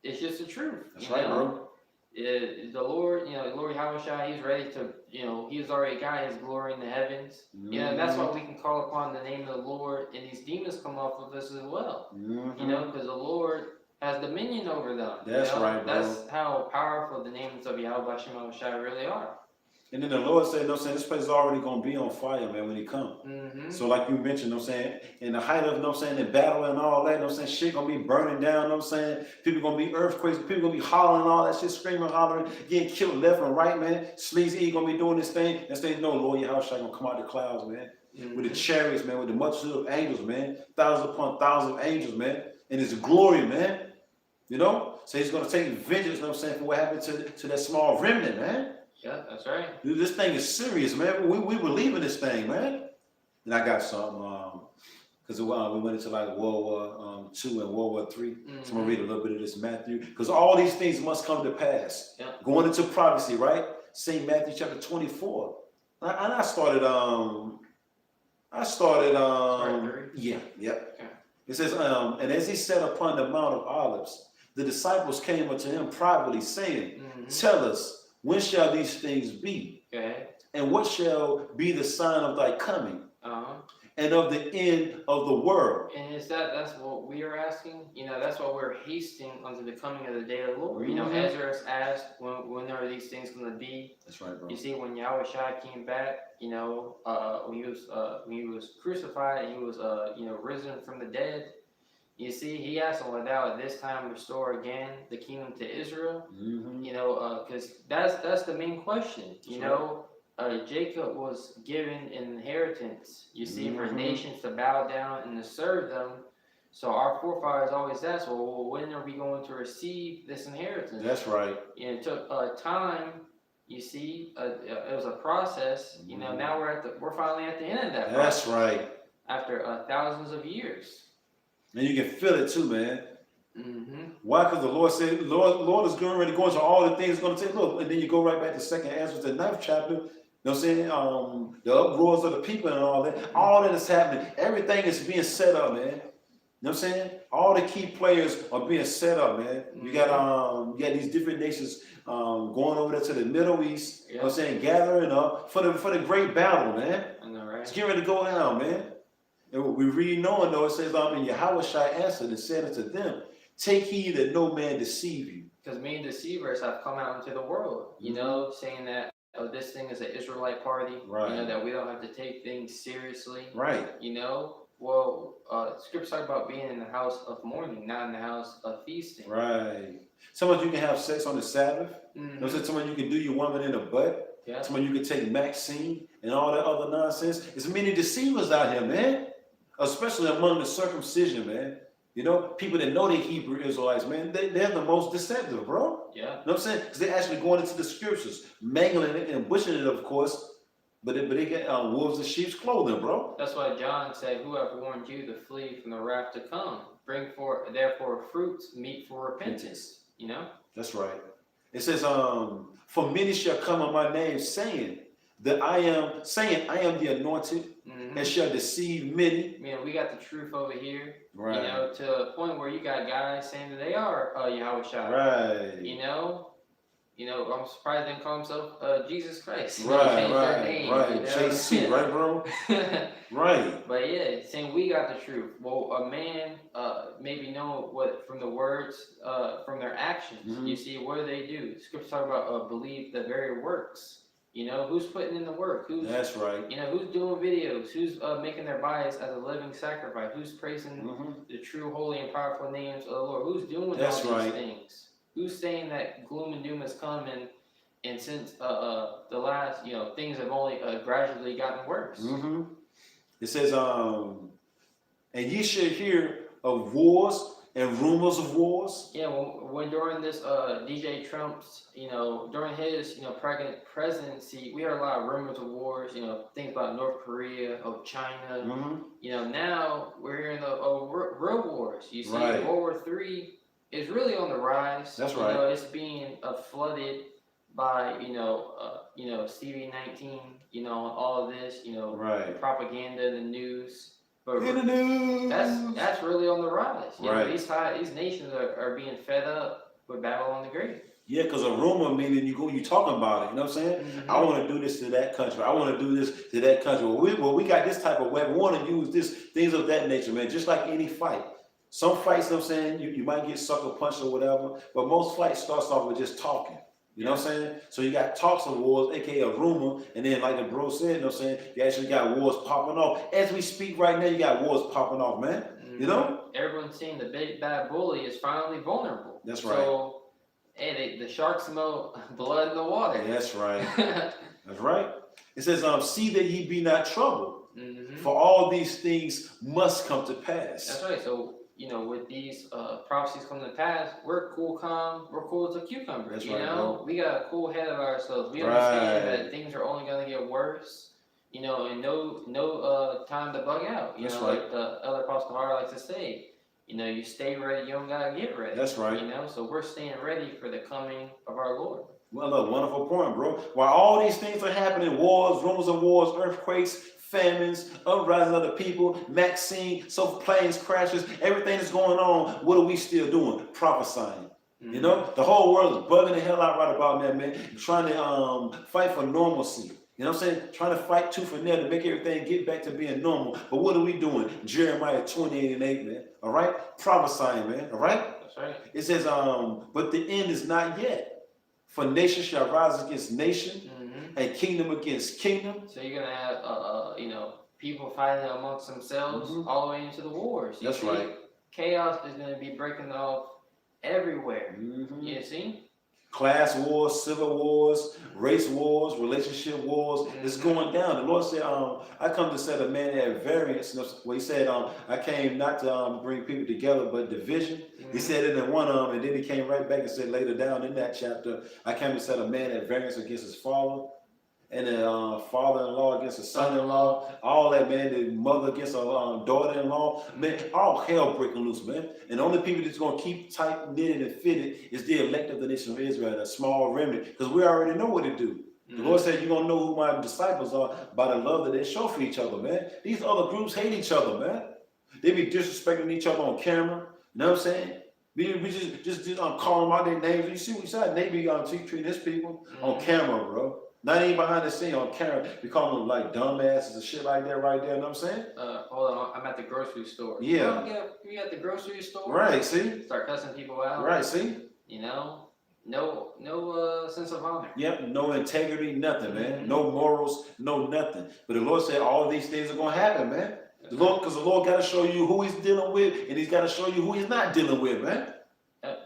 It's just the truth. That's right, bro. The Lord, Lord Yahweh Shai, He's ready to, He's already got His glory in the heavens. And that's why we can call upon the name of the Lord, and these demons come off of us as well. Because the Lord has dominion over them. That's right, bro. That's how powerful the names of Yahweh B'Shem Shai really are. And then the Lord said, this place is already going to be on fire, man, when He comes. So like you mentioned, in the height of, the battle and all that, shit going to be burning down, people going to be earthquakes, people going to be hollering, all that shit, screaming, hollering, getting killed left and right, man. Sleazy E going to be doing this thing. And say, no, Lord, your house shall going to come out of the clouds, man. With the chariots, man, with the multitude of angels, man. Thousands upon thousands of angels, man. And His glory, man. So He's going to take vengeance, for what happened to that small remnant, man. Yeah, that's right. Dude, this thing is serious, man. We believe in this thing, man. And I got some, because we went into like World War II and World War III. So I'm going to read a little bit of this Matthew. Because all these things must come to pass. Yeah. Going into prophecy, right? St. Matthew chapter 24. And I started, yeah. Okay. It says, and as He sat upon the Mount of Olives, the disciples came unto Him privately, saying, tell us, when shall these things be? Okay. And what shall be the sign of Thy coming? And of the end of the world? And that's what we are asking? That's why we're hasting unto the coming of the day of the Lord. Ezra asked, when are these things going to be? That's right, bro. You see, when Yahweh Shai came back, when he was crucified and He was, risen from the dead, you see, He asked them, without at this time restore again the kingdom to Israel. Because that's the main question. Jacob was given an inheritance, you see, for nations to bow down and to serve them. So our forefathers always asked, well, when are we going to receive this inheritance? That's right. It took time. You see, it was a process. Now we're finally at the end of that process. That's right. After thousands of years. And you can feel it too, man. Why? Because the Lord said, Lord is getting ready to go into all the things going to take. Look, and then you go right back to 2nd Ezra, the 9th chapter. You know what I'm saying? The uproars of the people and all that is happening. Everything is being set up, man. You know what I'm saying? All the key players are being set up, man. You got these different nations going over there to the Middle East. You know what I'm saying? Gathering up for the great battle, man. I know, right? It's getting ready to go down, man. And what we read knowing though, it says, and Yahweh Shai answered and said unto them, take heed that no man deceive you. Because many deceivers have come out into the world, you know, saying that this thing is an Israelite party, right. You know, that we don't have to take things seriously, right? You know, well, scripture talk about being in the house of mourning, not in the house of feasting, right? Someone you can have sex on the Sabbath. Mm-hmm. Someone you can do your woman in the butt. Yeah. Someone you can take Maxine and all that other nonsense. There's many deceivers out here, man. Especially among the circumcision, man. You know, people that know they Hebrew Israelites, man, they're the most deceptive, bro. Yeah. You know what I'm saying? Because they're actually going into the scriptures, mangling it and butchering it, of course. But they get wolves in sheep's clothing, bro. That's why John said, who have warned you to flee from the wrath to come? Bring forth, therefore, fruits, meet for repentance. You know? That's right. It says, for many shall come on my name, saying I am the anointed, and shall deceive many. Man, we got the truth over here. Right. You know, to a point where you got guys saying that they are Yahweh Shai. Right. You know, I'm surprised they didn't call himself Jesus Christ. Right, right. You know? JC, right, bro? Right. But yeah, saying we got the truth. Well, a man maybe know what from the words, from their actions. Mm-hmm. You see, what do? Scripture talk about believe the very works. You know, who's putting in the work? That's right. You know, who's doing videos? Who's making their bodies as a living sacrifice? Who's praising the true, holy, and powerful names of the Lord? Who's doing all these things? Who's saying that gloom and doom has come and since the last, you know, things have only gradually gotten worse? Mm-hmm. It says, and ye shall hear of wars and rumors of wars. Yeah, when during this DJ Trump's, you know, during his, you know, presidency, we heard a lot of rumors of wars, you know, things about North Korea, of China. Mm-hmm. You know, now we're hearing of real wars. You see, World War III is really on the rise. That's right. You know, it's being flooded by, you know, CV-19, you know, all of this, you know, propaganda in the news. But in the news. That's really on the rise. You know, these nations are being fed up with Babylon the Great. Yeah, because a rumor meaning you talking about it. You know what I'm saying? Mm-hmm. I want to do this to that country. I want to do this to that country. Well, we got this type of weapon. We want to use this, things of that nature, man. Just like any fight. Some fights, you know what I'm saying, you might get sucker punched or whatever. But most fights starts off with just talking. You know what I'm saying? So you got talks of wars, aka a rumor, and then like the bro said, you know what I'm saying, you actually got wars popping off. As we speak right now, you got wars popping off, man. Mm-hmm. You know? Everyone's seeing the big bad bully is finally vulnerable. That's right. So, hey, the sharks smell blood in the water. That's right. That's right. It says, see that ye be not troubled, for all these things must come to pass. That's right. So, you know, with these prophecies coming to pass, we're cool, calm, we're cool as a cucumber. That's you right, know, bro. We got a cool head of ourselves. We understand that things are only going to get worse, you know, and no time to bug out. You That's know, right. like the elder Apostle Hart likes to say, you know, you stay ready, you don't got to get ready. That's right. You know, so we're staying ready for the coming of our Lord. Well, a wonderful point, bro. While all these things are happening, wars, rumors of wars, earthquakes, famines, uprising of the people, Maxine, so planes crashes, everything is going on. What are we still doing? Prophesying. Mm-hmm. You know, the whole world is bugging the hell out right about that, man. Trying to fight for normalcy. You know what I'm saying? Trying to fight tooth and nail to make everything get back to being normal. But what are we doing? Jeremiah 28:8, man. All right? Prophesying, man. All right? That's right. It says, but the end is not yet. For nation shall rise against nation, and kingdom against kingdom. So you're gonna have, you know, people fighting amongst themselves all the way into the wars. That's right. Chaos is gonna be breaking off everywhere. You see? Class wars, civil wars, race wars, relationship wars. It's going down. The Lord said, I come to set a man at variance. Well, he said, I came not to bring people together, but division. He said it in one and then he came right back and said later down in that chapter, I came to set a man at variance against his father, and a father-in-law against a son-in-law, all that, man, the mother against a daughter-in-law, man, all hell breaking loose, man. And the only people that's going to keep tight, knitted, and fitted is the elect of the nation of Israel, a small remnant, because we already know what to do. The Lord said, you're going to know who my disciples are by the love that they show for each other, man. These other groups hate each other, man. They be disrespecting each other on camera. You know what I'm saying? We just call them out their names. You see what he said? They be treating his people on camera, bro. Not even behind the scene, on camera. We call them like dumbasses and shit like that right there. You know what I'm saying? Hold on, I'm at the grocery store. Yeah. You at the grocery store? Right, see? Start cussing people out. Right, see? You know? No sense of honor. Yep, no integrity, nothing, man. No morals, no nothing. But the Lord said all these things are going to happen, man. Because the Lord got to show you who he's dealing with, and he's got to show you who he's not dealing with, man.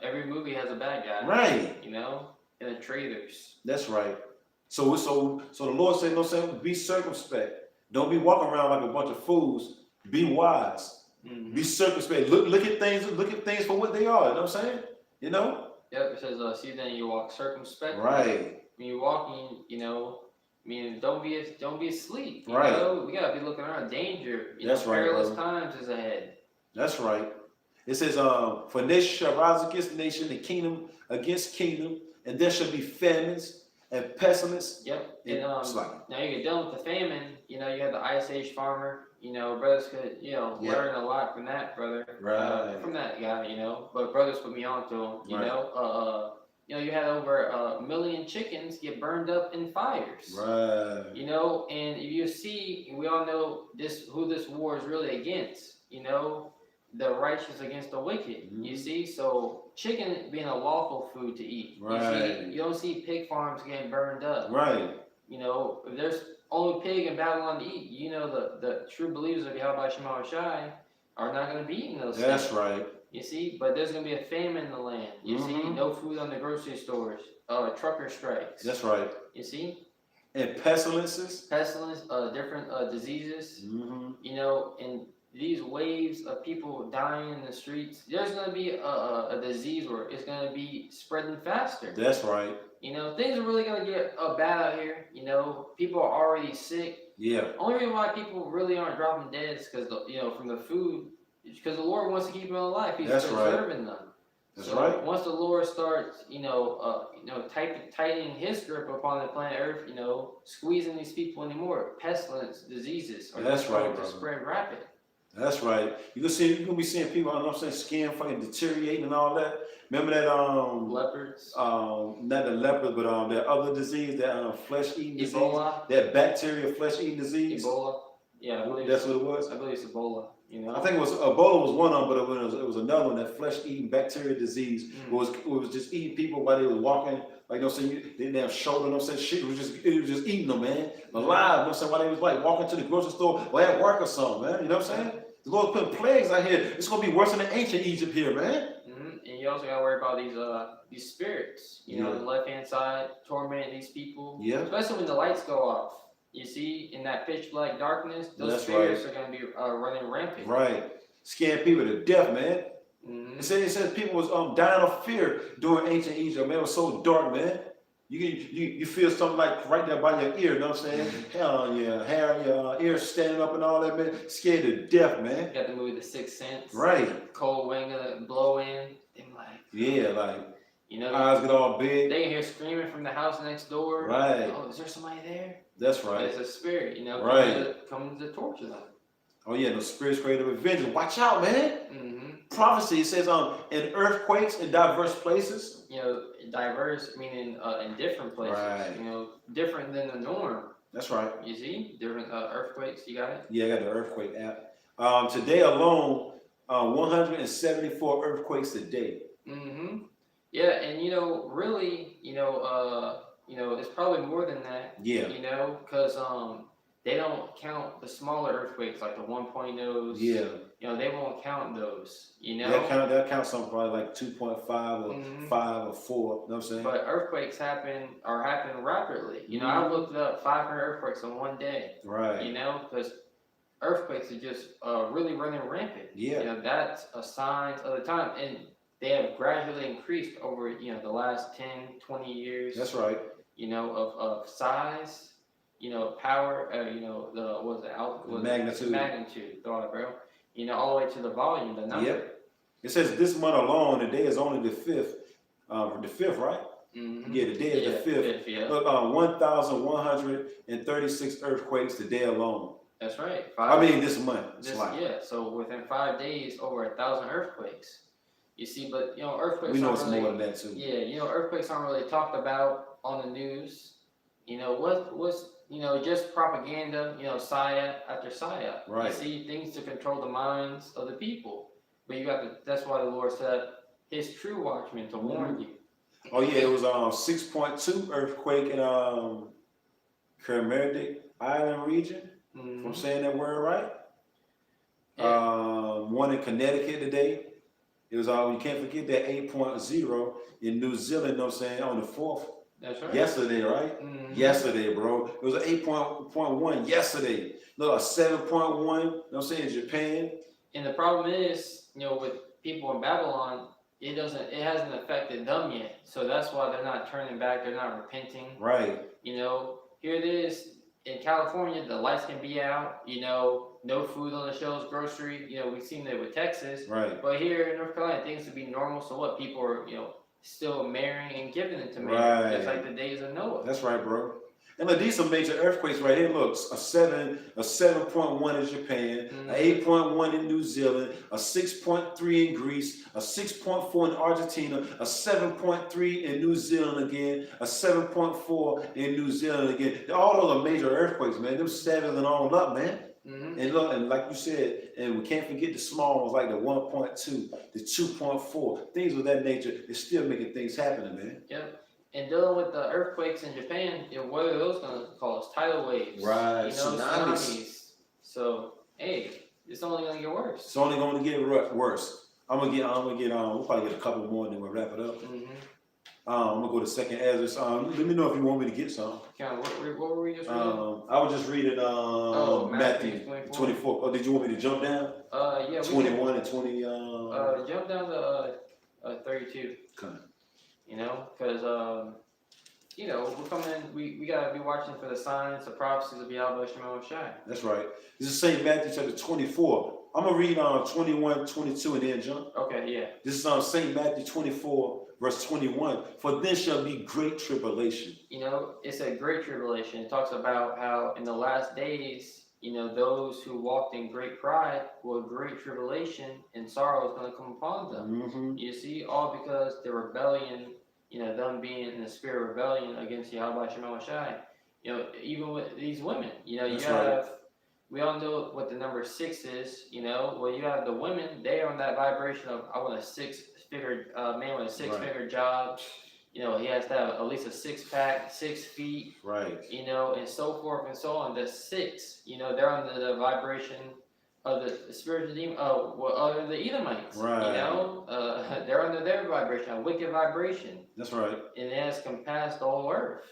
Every movie has a bad guy. Right. You know? And the traitors. That's right. So the Lord said, no, saying, be circumspect. Don't be walking around like a bunch of fools. Be wise. Be circumspect. Look at things for what they are. You know what I'm saying? You know? Yep, it says, see then you walk circumspectly. Right. When you're walking, you know, I mean, don't be asleep. You right. know? We gotta be looking around danger. That's right. Perilous times is ahead. That's right. It says, for nation shall rise against nation, and kingdom against kingdom, and there shall be famines and pestilence. Yep. And now you get done with the famine, you know, you have the Ice Age farmer, you know, brothers could, you know, learn a lot from that brother. Right. From that guy, you know. But brothers put me on to him, you know. You know, you had over 1 million chickens get burned up in fires. Right. You know, and if you see, we all know who this war is really against, you know, the righteous against the wicked. You see, so chicken being a lawful food to eat. Right. You see, you don't see pig farms getting burned up. Right. You know, if there's only pig in Babylon to eat, you know the true believers of Yahweh Shema Shai are not going to be eating those things. That's right. You see, but there's going to be a famine in the land. You see, no food on the grocery stores. Trucker strikes. That's right. You see? And pestilences. Pestilence, different diseases. You know, and these waves of people dying in the streets, there's going to be a disease where it's going to be spreading faster. That's right. You know, things are really going to get bad out here. You know, people are already sick. Yeah. Only reason why people really aren't dropping dead is because, you know, from the food, because the Lord wants to keep them alive. He's preserving them. That's so right. Once the Lord starts, tightening His grip upon the planet Earth, you know, squeezing these people anymore, pestilence, diseases are going to spread rapid. That's right. You're gonna be seeing people, I know what I'm saying, skin fucking deteriorating and all that. Remember that leopards? Not the leopard, but that other disease, that flesh-eating disease. Ebola. That bacteria flesh-eating disease. Ebola. Yeah, I believe that's what it was. I believe it's Ebola. You know. I think Ebola was one of them, but it was another one, that flesh-eating bacteria disease. It was just eating people while they were walking. Like, you know what I'm saying, they didn't have shoulder, you know what I'm saying, shit, it was just eating them, man. Alive, you know what I'm saying, while they was like walking to the grocery store or at work or something, man. You know what I'm saying? The Lord's putting plagues out here. It's gonna be worse than the ancient Egypt here, man. And you also gotta worry about these spirits, you know, the left-hand side, tormenting these people. Yeah. Especially when the lights go off. You see, in that pitch black darkness, those spirits are gonna be running rampant. Right. Scaring people to death, man. It says people was dying of fear during ancient Egypt, man. It was so dark, man. You feel something like right there by your ear, you know what I'm saying? Hell yeah, hair, your ear standing up and all that, man. Scared to death, man. You got the movie The Sixth Sense. Right. Cold wind gonna blow in. And like. Yeah, like. You know. Eyes get all big. They can hear screaming from the house next door. Right. Oh, is there somebody there? That's right. It's a spirit, you know. Right. Coming to torture them. Oh yeah, the spirits created with vengeance. Watch out, man. Prophecy says in earthquakes in diverse places. You know, diverse meaning in different places. Right. You know, different than the norm. That's right. You see, different earthquakes. You got it. Yeah, I got the earthquake app. Today alone, 174 earthquakes today. Yeah, and you know, really, you know, it's probably more than that. Yeah. You know, because they don't count the smaller earthquakes like the 1.0s. Yeah. You know, they won't count those. You know. They'll count something probably like 2.5 or 5 or 4. You know what I'm saying? But earthquakes happen rapidly. You know, I looked up 500 earthquakes in one day. Right. You know, because earthquakes are just really running rampant. Yeah. You know, that's a sign of the time. And they have gradually increased over, you know, the last 10, 20 years. That's right. You know, of size, you know, power, you know, magnitude. Magnitude, thought, bro. You know, all the way to the volume, the number. Yep. It says this month alone, the day is only the 5th. The 5th, right? Yeah, today is the 5th. Yeah. Look, 1,136 earthquakes today alone. That's right. This month. Yeah, so within 5 days, over 1,000 earthquakes. You see, but earthquakes. We know it's more than that too. Yeah, earthquakes aren't really talked about on the news. What's just propaganda. Psyop after psyop. Right. You see, things to control the minds of the people. But you got to. That's why the Lord said His true watchmen to warn you. Oh yeah, it was 6.2 earthquake in Kermadec Island region. If I'm saying that word right. Yeah. One in Connecticut today. It was you can't forget that 8.0 in New Zealand. On the 4th. That's right. Yesterday, right? Yesterday, bro. It was an 8.1 yesterday. Look, a 7.1. In Japan. And the problem is, with people in Babylon, it hasn't affected them yet. So that's why they're not turning back. They're not repenting. Right. Here it is in California. The lights can be out. No food on the shelves, grocery. We've seen that with Texas. Right. But here in North Carolina, things to be normal. So what? People are still marrying and giving into marriage. Right. Just like the days of Noah. That's right, bro. And look, these are major earthquakes right here. Look, a 7.1 in Japan, an 8.1 in New Zealand, a 6.3 in Greece, a 6.4 in Argentina, a 7.3 in New Zealand again, a 7.4 in New Zealand again. All those are major earthquakes, man. Them seven and all up, man. And look, and like you said, and we can't forget the small ones like the 1.2, the 2.4, things of that nature. It's still making things happen, man. Yep. And dealing with the earthquakes in Japan, what are those going to cause? Tidal waves. Right. Tsunamis. So, hey, it's only going to get worse. It's only going to get worse. We'll probably get a couple more and then we'll wrap it up. I'm gonna go to Second Ezra. Let me know if you want me to get some. What were we just reading? I was just reading Matthew 24. Oh, did you want me to jump down? Yeah. 21 and 20. Jump down to 32. Okay. Because we're coming. We gotta be watching for the signs, the prophecies of Yahweh Shemel Shai. That's right. This is St. Matthew chapter 24. I'm gonna read 21, 22, and then jump. Okay, yeah. This is St. Matthew 24, verse 21. For then shall be great tribulation. It's a great tribulation. It talks about how in the last days, those who walked in great pride will great tribulation and sorrow is going to come upon them. You see, all because the rebellion, them being in the spirit of rebellion against Yahweh Shemel Shai. Even with these women, That's you have. right. We all know what the number 6 is. Well, you have the women. They are on that vibration of I want a 6-figure man with a 6-figure job. He has to have at least a 6-pack, 6 feet. Right. And so forth and so on. The 6, they're under the vibration of the spiritual demon, of the Edomites. Right. They're under their vibration, a wicked vibration. That's right. And it has compassed the whole earth.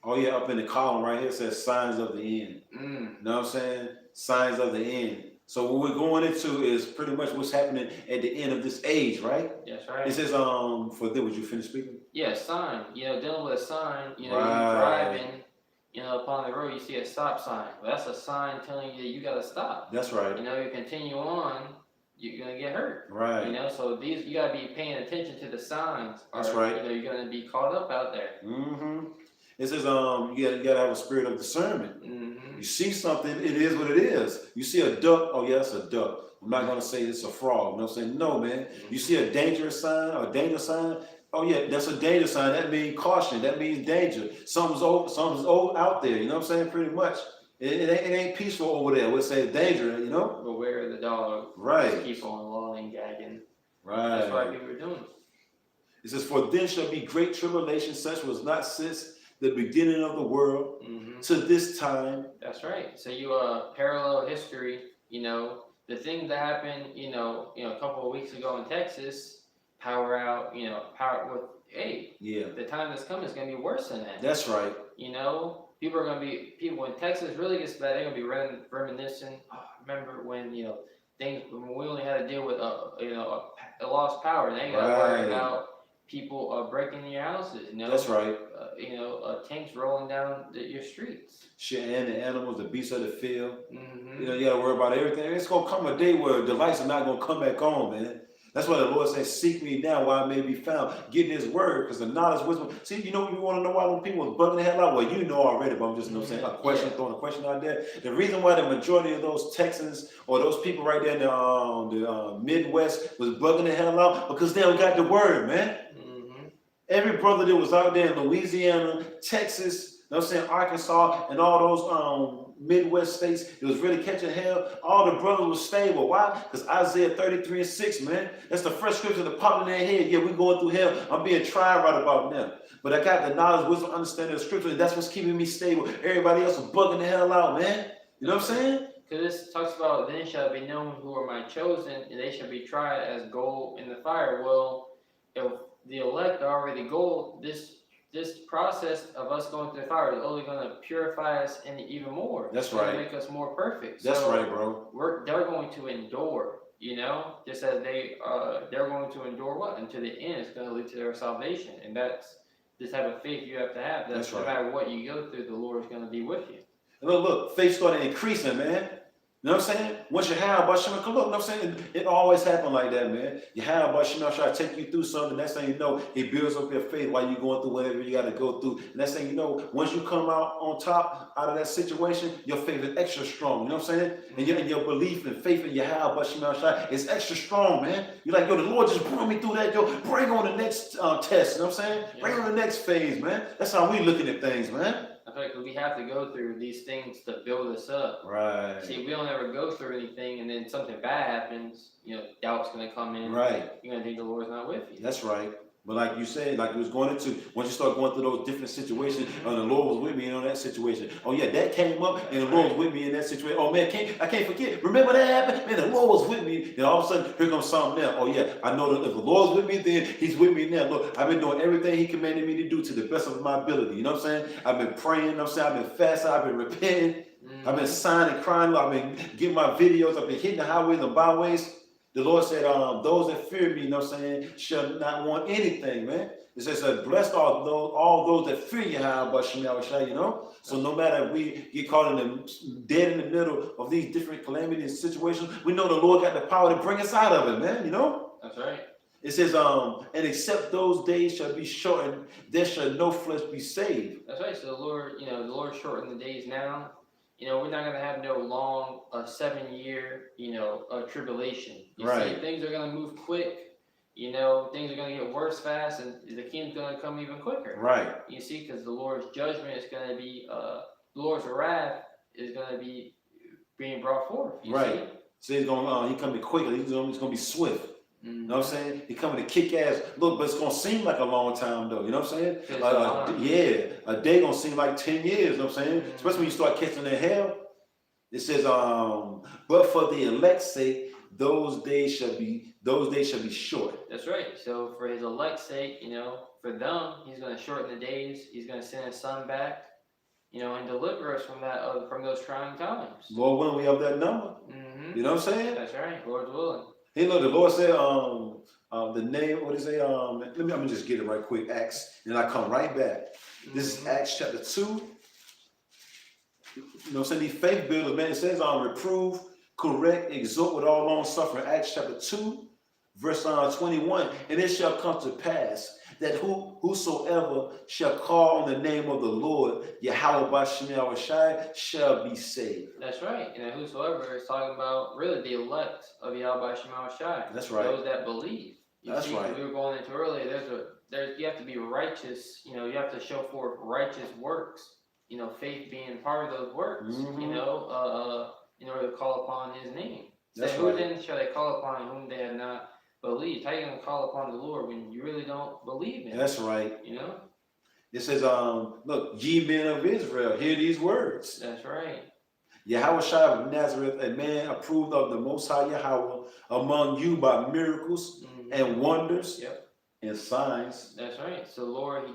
Oh yeah, up in the column right here it says signs of the end. You know what I'm saying? Signs of the end. So what we're going into is pretty much what's happening at the end of this age, right? That's right. It says, for them, would you finish speaking? Yeah, sign. Dealing with a sign, right. You're driving, upon the road, you see a stop sign. Well, that's a sign telling you that you gotta stop. That's right. You continue on, you're gonna get hurt. Right. So you gotta be paying attention to the signs. That's right. You're gonna be caught up out there. It says, you gotta have a spirit of discernment. You see something, it is what it is. You see a duck, oh yeah, that's a duck. I'm not gonna say it's a frog. You know what I'm saying? No, man. You see a dangerous sign or a danger sign, oh yeah, that's a danger sign. That means caution. That means danger. Something's old out there. You know what I'm saying? Pretty much. It ain't peaceful over there. We'll say danger. Beware of the dog. Right. Just keep on lolling, gagging. Right. That's why people are doing it. It says, for then shall be great tribulation, such was not since the beginning of the world to this time. That's right. So you parallel history. The thing that happened. A couple of weeks ago in Texas, power out. Power with. Hey. Yeah. The time that's coming is going to be worse than that. That's right. People are going to be when Texas really gets bad. They're going to be reminiscing. Oh, remember when things when we only had to deal with a lost power. They ain't got to worry about people breaking in your houses. That's right. Tanks rolling down your streets. Shit, and the animals, the beasts of the field. You got to worry about everything. It's gonna come a day where the lights are not gonna come back on, man. That's why the Lord says, seek me now while I may be found. Get his word, because the knowledge, wisdom. See, you want to know why when people was bugging the hell out? Well, you know already, but I'm just saying a question, throwing a question out there. The reason why the majority of those Texans or those people right there in the Midwest was bugging the hell out, because they don't got the word, man. Every brother that was out there in Louisiana, Texas, you know what I'm saying, Arkansas, and all those Midwest states, it was really catching hell. All the brothers were stable. Why? Because Isaiah 33:6, man. That's the first scripture that popped in their head. Yeah, we're going through hell. I'm being tried right about now. But I got the knowledge, wisdom, understanding of the scripture, and that's what's keeping me stable. Everybody else was bugging the hell out, man. You know what I'm saying? Because this talks about, then shall be known who are my chosen, and they shall be tried as gold in the fire. Well, if the elect are already gold, this process of us going through the fire is only going to purify us and even more. That's it's going right. to make us more perfect. That's so right, bro. They're going to endure, just as they're going to endure what? Until the end, it's going to lead to their salvation. And that's the type of faith you have to have. That's no matter what you go through, the Lord is going to be with you. And look, faith started increasing, man. You know what I'm saying? Once you have Bashim, look, you know what I'm saying? It always happened like that, man. You have Bashim, try to take you through something. Next thing you know, he builds up your faith while you're going through whatever you got to go through. Next thing you know, once you come out on top out of that situation, your faith is extra strong. You know what I'm saying? And your belief and faith in Yahweh Bashim is extra strong, man. You're like, yo, the Lord just brought me through that. Yo, bring on the next test. You know what I'm saying? Yeah. Bring on the next phase, man. That's how we looking at things, man. I feel like we have to go through these things to build us up. Right. See, we don't ever go through anything, and then something bad happens. Doubt's going to come in. Right. You're going to think the Lord's not with you. That's right. But like you said, like you was going into, once you start going through those different situations, the Lord was with me in that situation. Oh yeah, that came up, and the Lord was with me in that situation. Oh man, I can't forget. Remember that happened? Man, the Lord was with me. Then all of a sudden, here comes something else. Oh yeah, I know that if the Lord's with me, then He's with me now. Look, I've been doing everything He commanded me to do to the best of my ability. You know what I'm saying? I've been praying. You know what I'm saying? I've been fasting. I've been repenting. I've been signing, crying. I've been getting my videos. I've been hitting the highways and byways. The Lord said, those that fear me, you know what I'm saying, shall not want anything, man. It says, blessed are all those that fear Yahweh, you know? So no matter if we get caught dead in the middle of these different calamities and situations, we know the Lord got the power to bring us out of it, man, you know? That's right. It says, and except those days shall be shortened, there shall no flesh be saved. That's right. So the Lord shortened the days now. We're not going to have no long 7-year, tribulation. Right. See, things are going to move quick. Things are going to get worse fast, and the kingdom's going to come even quicker. Right. You see, because the Lord's judgment is going to be, the Lord's wrath is going to be being brought forth. Right. So he's going, he coming quickly. He's going to be swift. You know what I'm saying? He coming to kick ass. Look, but it's going to seem like a long time, though. You know what I'm saying? A day going to seem like 10 years. You know what I'm saying? Especially when you start catching the hell. It says, but for the elect's sake, those days shall be short. That's right. So for his elect's sake, for them, he's going to shorten the days. He's going to send his son back, and deliver us from those trying times. Lord willing, we have that number. You know what I'm saying? That's right. Lord's willing. Hey, look, the Lord said, the name, what is it? I'm gonna just get it right quick, Acts, and I come right back. This is Acts chapter 2. You know what I'm saying? These faith builders, man, it says, reprove, correct, exhort with all long suffering. Acts chapter 2, verse 21. And it shall come to pass that whosoever shall call on the name of the Lord, Yahweh Bashim Yahushai, shall be saved. That's right. And whosoever is talking about really the elect of Yahweh Bashim Yahushai. That's right. Those that believe. That's right. We were going into earlier. You have to be righteous. You have to show forth righteous works. Faith being part of those works. In order to call upon His name. That's who right. then shall they call upon whom they have not believed? How are you going to call upon the Lord when you really don't believe in Him? That's right. It says, look, ye men of Israel, hear these words. That's right. Yahushua of Nazareth, a man approved of the Most High Yahweh among you by miracles and wonders and signs. That's right. So Lord,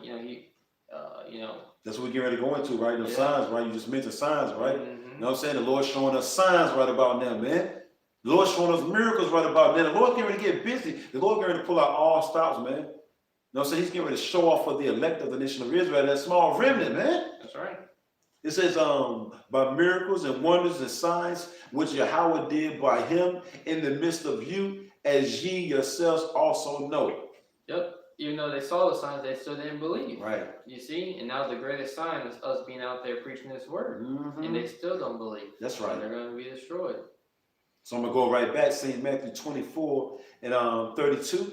that's what we get ready to go into, right? The signs, right? You just mentioned signs, right? You know what I'm saying? The Lord's showing us signs right about now, man. The Lord's showing us miracles right about now. The Lord's getting ready to get busy. The Lord's getting ready to pull out all stops, man. You know what I'm saying? He's getting ready to show off for the elect of the nation of Israel, that small remnant, man. That's right. It says, by miracles and wonders and signs, which Yahweh did by him in the midst of you, as ye yourselves also know. Yep. Even though they saw the signs, they still didn't believe. Right. You see, and now the greatest sign is us being out there preaching this word, and they still don't believe. That's right. And they're going to be destroyed. So I'm gonna go right back, St. Matthew 24 and 32.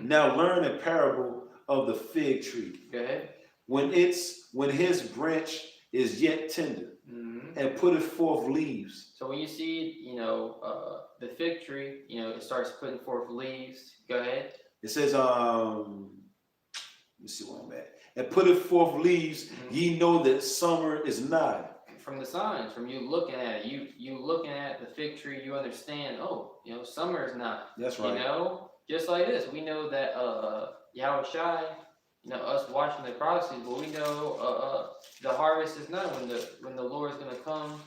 Now learn a parable of the fig tree. Go ahead. When his branch is yet tender, and putteth forth leaves. So when you see, the fig tree, it starts putting forth leaves. Go ahead. It says, let me see where I'm at. And putteth forth leaves, ye know that summer is nigh. From the signs, from you looking at it, you looking at the fig tree, you understand. Oh, summer is nigh. That's right. Just like this, we know that Yahweh Shai, us watching the prophecies, but we know the harvest is nigh when the Lord is going to come,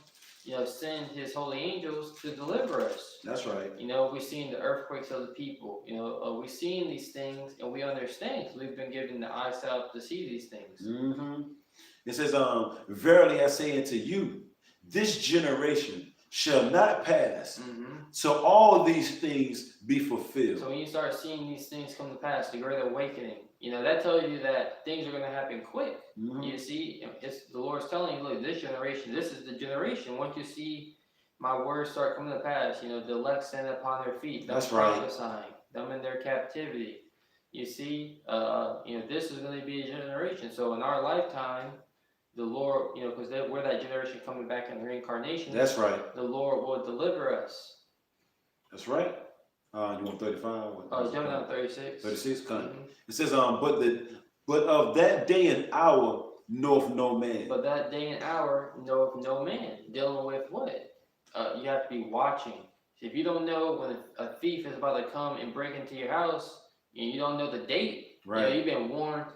send his holy angels to deliver us. That's right. We're seeing the earthquakes of the people. We're seeing these things and we understand because we've been given the eyesight to see these things. It says, verily I say unto you, this generation shall not pass till all these things be fulfilled. So when you start seeing these things come to pass, the great awakening, that tells you that things are going to happen quick. You see, it's the Lord's telling you, look, this generation, this is the generation. Once you see my words start coming to pass, the elect stand upon their feet, them prophesying, them in their captivity. You see, this is going to be a generation. So in our lifetime, the Lord, because we're that generation coming back in reincarnation. That's right. The Lord will deliver us. That's right. You want 35? Jump down 36. 36, It says, but of that day and hour knoweth no man. But that day and hour knoweth no man. Dealing with what? You have to be watching. If you don't know when a thief is about to come and break into your house, and you don't know the date, right? You've been warned.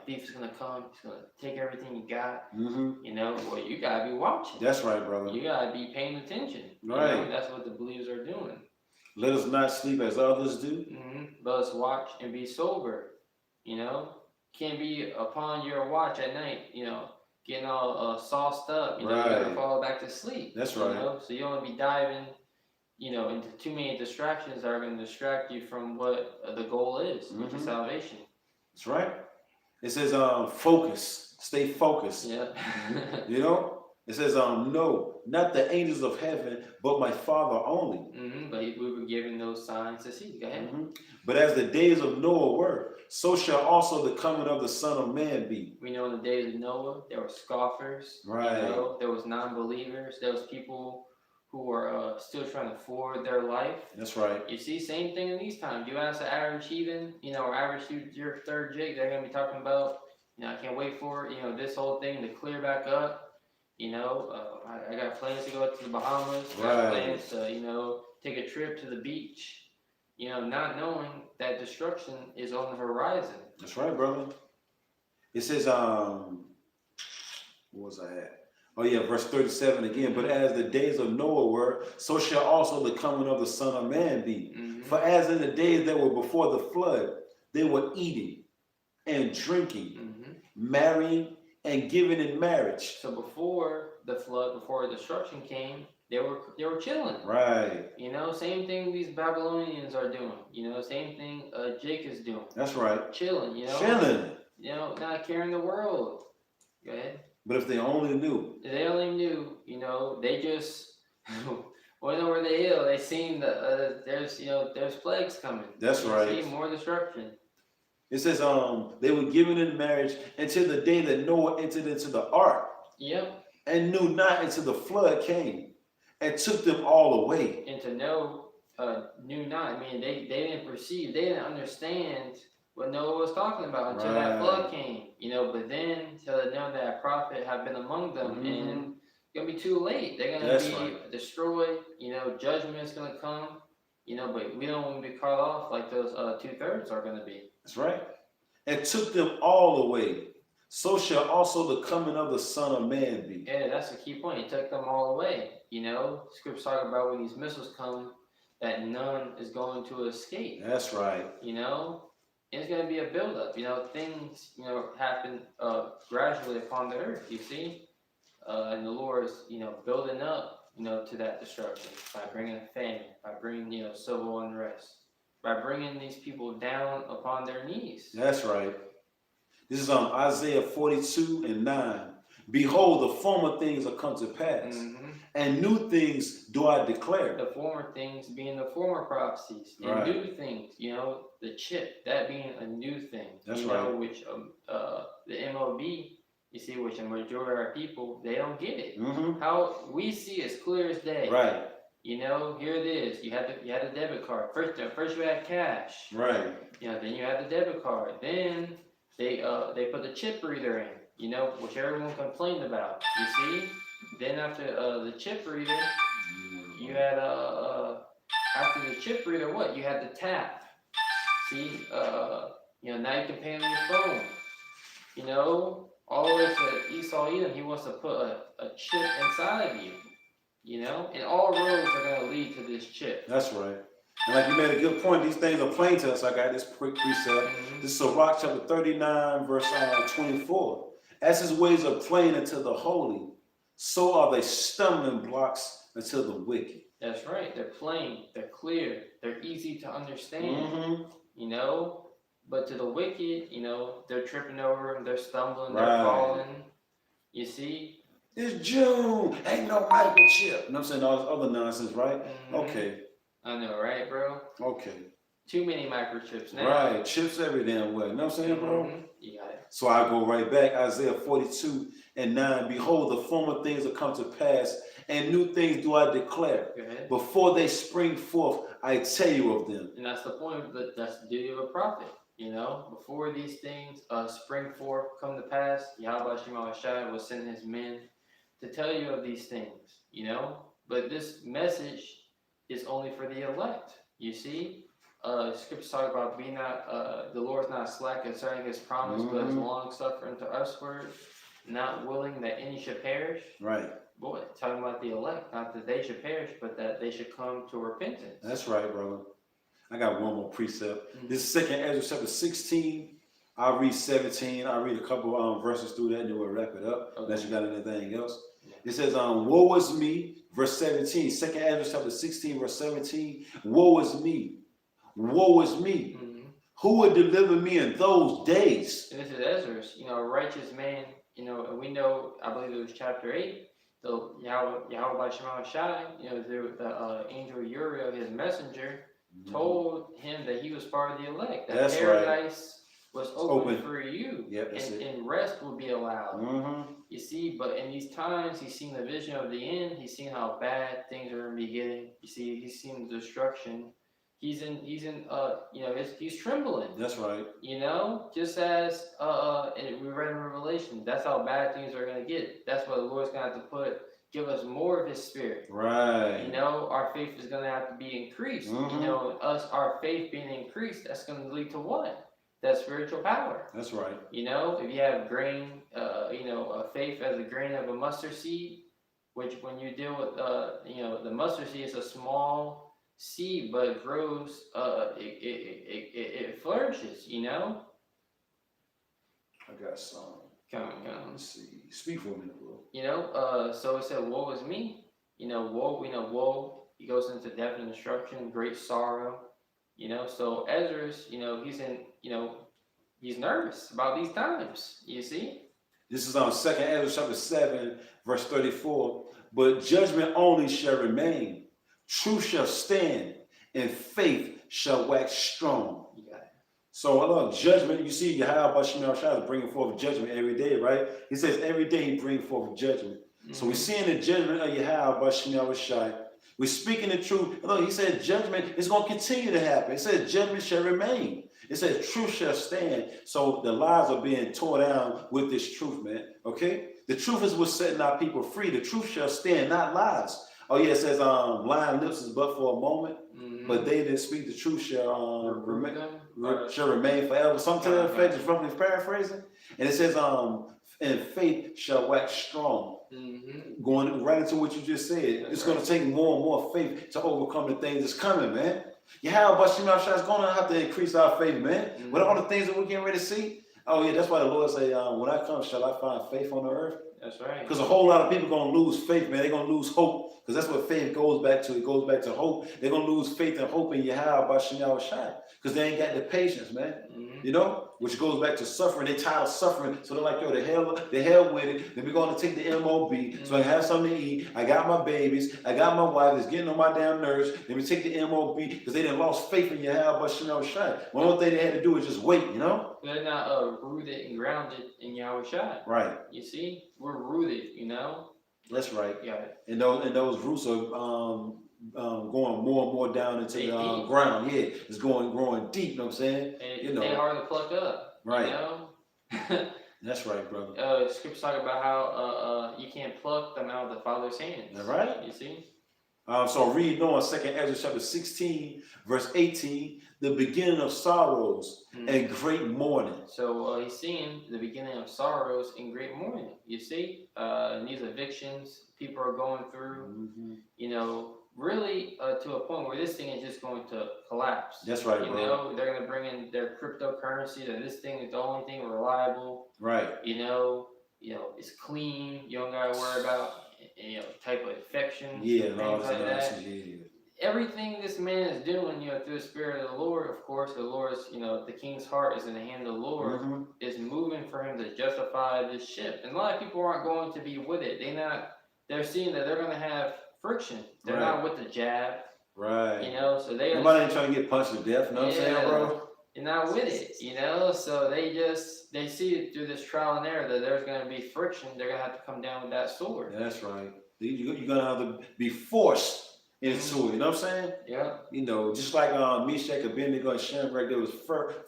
Thief is gonna come. He's gonna take everything you got. Well, you gotta be watching. That's right, brother. You gotta be paying attention. Right. That's what the believers are doing. Let us not sleep as others do. But let's watch and be sober. Can't be upon your watch at night. Getting all sauced up. You gotta fall back to sleep. That's right. So you don't want to be diving. Into too many distractions that are going to distract you from what the goal is, which is salvation. That's right. It says, focus. Stay focused. Yeah. It says, no, not the angels of heaven, but my Father only. But we were given those signs to see. Go ahead. But as the days of Noah were, so shall also the coming of the Son of Man be. We know in the days of Noah, there were scoffers. Right. There was non-believers. There was people who were still trying to forward their life. That's right. You see, same thing in these times. You ask the average heathen, or average your third jig, they're going to be talking about, I can't wait for it, this whole thing to clear back up. I got plans to go to the Bahamas. I got plans to, take a trip to the beach. Not knowing that destruction is on the horizon. That's right, brother. It says, where was I at? Oh yeah, verse 37 again. But as the days of Noah were, so shall also the coming of the Son of Man be. For as in the days that were before the flood, they were eating and drinking, marrying and giving in marriage. So before the flood, before destruction came, they were chilling. Right. Same thing these Babylonians are doing. Same thing Jake is doing. That's right. Chilling. Chilling. Not caring the world. Go ahead. But if they only knew. If they only knew, they just went over the hill. They seen there's plagues coming. That's right. See more destruction. It says, they were given in marriage until the day that Noah entered into the ark. Yep. And knew not until the flood came and took them all away. And to know, knew not. I mean, they didn't perceive. They didn't understand what Noah was talking about until that flood came. But then till they know that a prophet had been among them, and it's gonna be too late. They're gonna be destroyed. Judgment is gonna come. But we don't want to be cut off like those 2/3 are gonna be. That's right. And took them all away. So shall also the coming of the Son of Man be. Yeah, that's the key point. He took them all away. Scriptures talk about when these missiles come, that none is going to escape. That's right. It's going to be a buildup. Things, happen gradually upon the earth, you see? And the Lord is, building up, to that destruction by bringing famine, by bringing, civil unrest, by bringing these people down upon their knees. That's right. This is on Isaiah 42:9. Behold, the former things are come to pass, and new things do I declare. The former things being the former prophecies, and Right. new things, the chip, that being a new thing. That's right. Which the MOB, you see, which a majority of our people, they don't get it. How we see it's clear as day. Right. Here it is. You had the debit card. First you had cash. Right. Then you had the debit card. Then they put the chip reader in. Which everyone complained about. You see. Then after the chip reader, you had after the chip reader, what? You had the tap. See. Now you can pay on your phone. All the way to Esau Edom, he wants to put a chip inside of you. And all roads are going to lead to this chip. That's right. And like you made a good point, these things are plain to us. I got this quick precept. This is Sirach chapter 39, verse 24. As his ways are plain unto the holy, so are they stumbling blocks unto the wicked. That's right. They're plain, they're clear, they're easy to understand. But to the wicked, they're tripping over, they're stumbling, they're falling. You see? It's June. Ain't no microchip. You know what I'm saying? All this other nonsense, right? Okay. I know, right, bro? Okay. Too many microchips now. Right. Chips every damn way. You know what I'm saying, bro? You got it. So I go right back. Isaiah 42:9. Behold, the former things are come to pass, and new things do I declare. Go ahead. Before they spring forth, I tell you of them. And that's the point. That's the duty of a prophet. Before these things spring forth, come to pass, Yahweh Shemashai will send his men to tell you of these things, But this message is only for the elect, you see. Scripture talk about the Lord's not slack concerning his promise, but is long suffering to usward, not willing that any should perish. Right. Boy, talking about the elect, not that they should perish, but that they should come to repentance. That's right, brother. I got one more precept. This is 2nd Ezra chapter 16. I'll read 17. I'll read a couple verses through that and then we'll wrap it up. Okay. Unless you got anything else. It says, woe is me, verse 17. 2nd Ezra chapter 16, verse 17. Woe is me. Woe is me. Who would deliver me in those days? And this is Ezra's, a righteous man, and we know, I believe it was chapter 8, the Yahweh Shemashai, the angel Uriel, his messenger, told him that he was part of the elect, that That's paradise was open open for you, Yep, that's it. and rest would be allowed. You see, but in these times, he's seen the vision of the end. He's seen how bad things are going to be getting. You see, he's seen the destruction. He's trembling. That's right. Just as and we read in Revelation, that's how bad things are going to get. That's why the Lord's going to have to give us more of his spirit. Right. Our faith is going to have to be increased. Our faith being increased, that's going to lead to what? That spiritual power. That's right. If you have grain, faith as a grain of a mustard seed, which when you deal with, the mustard seed is a small seed, but it grows, it flourishes, I got some. Come. Let's see. Speak for a minute, bro. So it said, woe is me. Woe, he goes into death and destruction, great sorrow. So Ezra's, he's nervous about these times, you see? This is on 2nd Ezra chapter 7, verse 34. But judgment only shall remain. Truth shall stand, and faith shall wax strong. You got it. So I love judgment. You see, Yahweh Shemashai is bringing forth judgment every day, right? He says every day he brings forth judgment. So we're seeing the judgment of Yahweh Shemashai. We're speaking the truth. Look, he said judgment is going to continue to happen. It says judgment shall remain. It says truth shall stand. So the lies are being torn down with this truth, man. Okay? The truth is what's setting our people free. The truth shall stand, not lies. Oh yeah, it says lying lips is but for a moment, but they that speak the truth shall remain forever. Something to that effect, just roughly paraphrasing. And it says and faith shall wax strong. Going right into what you just said. It's going to take more and more faith to overcome the things that's coming, man. Yahweh Shemashai is going to have to increase our faith, man. With all the things that we're getting ready to see. Oh yeah, that's why the Lord say, when I come, shall I find faith on the earth? That's right. Because a whole lot of people gonna lose faith, man. They're gonna lose hope. Because that's what faith goes back to. It goes back to hope. They're gonna lose faith and hope in Yahweh by Shema Shai. Because they ain't got the patience, man. You know, which goes back to suffering. They tired of suffering, so they're like, yo, the hell with it. Then we're gonna take the MOB, so I can have something to eat. I got my babies, I got my wife. It's getting on my damn nerves. Then we take the MOB because they done lost faith in Yahweh by Shema Shai. One more thing they had to do is just wait, you know. They're not rooted and grounded in Yahweh Shai. Right. You see, we're rooted. You know. That's right. Yeah. And those roots are going more and more down into the ground. Yeah, it's growing deep. You know what I'm saying? And you know, they hard to pluck up. Right. You know. That's right, brother. Scripture talk about how you can't pluck them out of the Father's hands. All right. You see. So read on 2nd Ezra chapter 16, verse 18, the beginning of sorrows and great mourning. So he's seeing the beginning of sorrows and great mourning. You see, these evictions people are going through, you know, really to a point where this thing is just going to collapse. That's right, you bro. know, they're going to bring in their cryptocurrency, that this thing is the only thing reliable. Right. You know, it's clean. You don't got to worry about type of infection. Yeah, and all things this like that. yeah. Everything this man is doing, through the Spirit of the Lord, of course, the Lord's, the king's heart is in the hand of the Lord, is moving for him to justify this ship. And a lot of people aren't going to be with it. They're seeing that they're going to have friction. They're not with the jab. Right. So they nobody ain't trying to get punched to death, you know what I'm saying, bro? They're not with it, so they see it through this trial and error that there's going to be friction. They're going to have to come down with that sword. Yeah, that's right. You're going to have to be forced into it, you know what I'm saying? Yeah. Just like Meshach, Abednego, and Shadrach, they was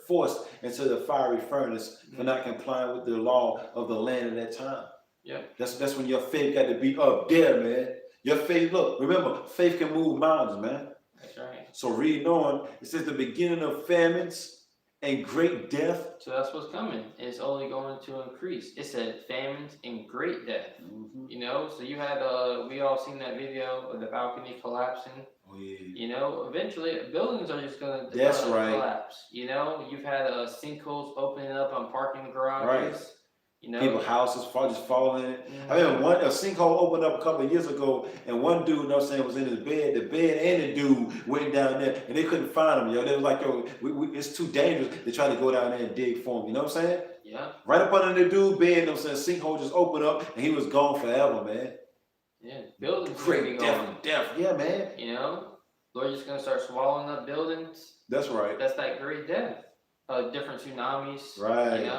forced into the fiery furnace for not complying with the law of the land at that time. Yeah. That's when your faith got to be up there, man. Your faith, look, remember, faith can move mountains, man. That's right. So reading on, it says the beginning of famines and great death. So that's what's coming. It's only going to increase. It said famines and great death. So you had we all seen that video of the balcony collapsing. Oh yeah. Eventually buildings are just gonna collapse. You've had sinkholes opening up on parking garages. Right. People's houses just falling in it. I remember a sinkhole opened up a couple of years ago, and one dude, was in his bed. The bed and the dude went down there, and they couldn't find him. They was like, it's too dangerous to try to go down there and dig for him. You know what I'm saying? Yeah. Right up under the dude's bed, sinkhole just opened up, and he was gone forever, man. Yeah, buildings. Great death. Yeah, man. Lord just gonna start swallowing up buildings. That's right. That's that great death. Different tsunamis. Right.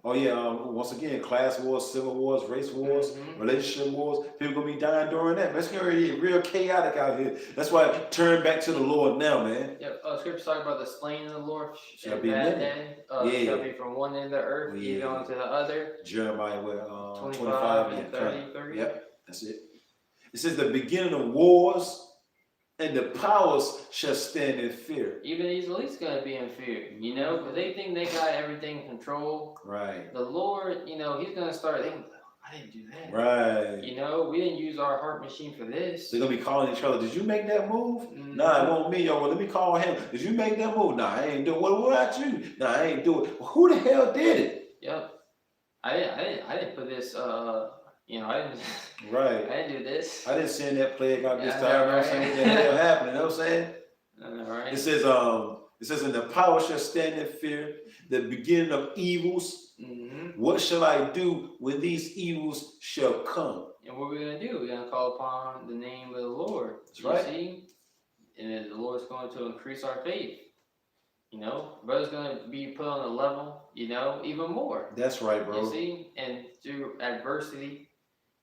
Oh yeah, once again, class wars, civil wars, race wars, relationship wars. People gonna be dying during that. It's gonna get real chaotic out here. That's why turn back to the Lord now, man. Yep. Scripture talk about the slain of the Lord shall be that day. Shall be from one end of the earth, even on to the other. Jeremiah 25 and 30. Yep, that's it. It says the beginning of wars. And the powers shall stand in fear. Even these elites gonna be in fear, because they think they got everything in control. Right. The Lord, He's gonna start thinking, I didn't do that. Right. We didn't use our heart machine for this. They're gonna be calling each other. Did you make that move? Nah, it won't me. Yo, well, let me call him. Did you make that move? Nah, I ain't do it. What about you? Nah, I ain't do it. Well, who the hell did it? Yep. I didn't put this. I didn't. Right. I didn't do this. I didn't send that plague out this time. You know what I'm saying? What the hell happened? You know what I'm saying? Right. It says, and the power shall stand in fear, the beginning of evils. What shall I do when these evils shall come? And what we're gonna do? We're gonna call upon the name of the Lord. That's right. See? And then the Lord's going to increase our faith. Brother's gonna be put on a level, even more. That's right, bro. You see? And through adversity,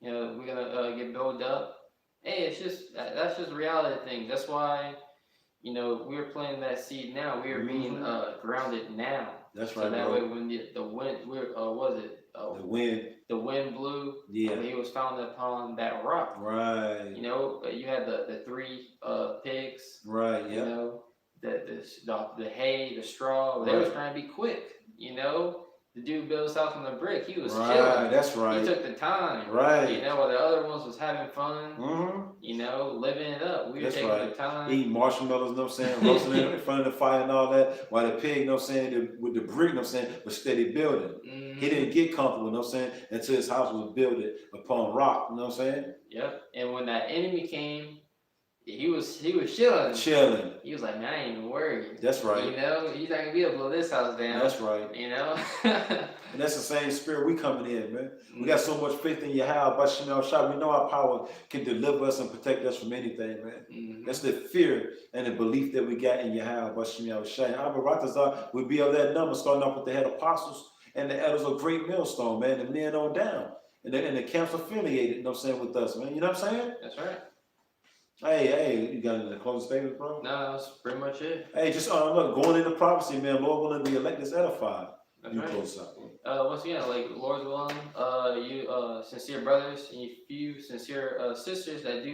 we're gonna get built up. Hey, that's just reality thing. That's why, we're planting that seed now. We are being grounded now. That's right. So that bro. way, when the wind, the wind blew. Yeah. He was founded upon that rock. Right. You had the three pigs. Right. Yeah. The hay, the straw. They was trying to be quick. The dude built his house on the brick. He was chilling. That's right. He took the time. Right. While the other ones was having fun. Living it up. We were taking the time. Eating marshmallows, you know what I'm saying? Roasting it in front of the fire and all that. While the pig, you know what I'm saying, with the brick, you know what I'm saying, was steady building. He didn't get comfortable, you know what I'm saying, until his house was built upon rock, you know what I'm saying? Yep. And when that enemy came, he was chilling. Chilling. He was like, man, I ain't even worried. That's right. You know, he's not gonna be able to blow this house down. That's right. You know. And that's the same spirit we coming in, man. We got so much faith in Yahweh, but we know our power can deliver us and protect us from anything, man. That's the fear and the belief that we got in Yahweh, but we be of that number, starting off with the head apostles and the elders of Great Millstone, man, the men on down. And the camps affiliated, you know what I'm saying, with us, man. You know what I'm saying? That's right. Hey, you got any closing statements, bro? No, that's pretty much it. Hey, just look, going into prophecy, man, Lord willing, the elect is edified. That's You right. close out. Once again, like Lord's willing, you sincere brothers and you sincere sisters that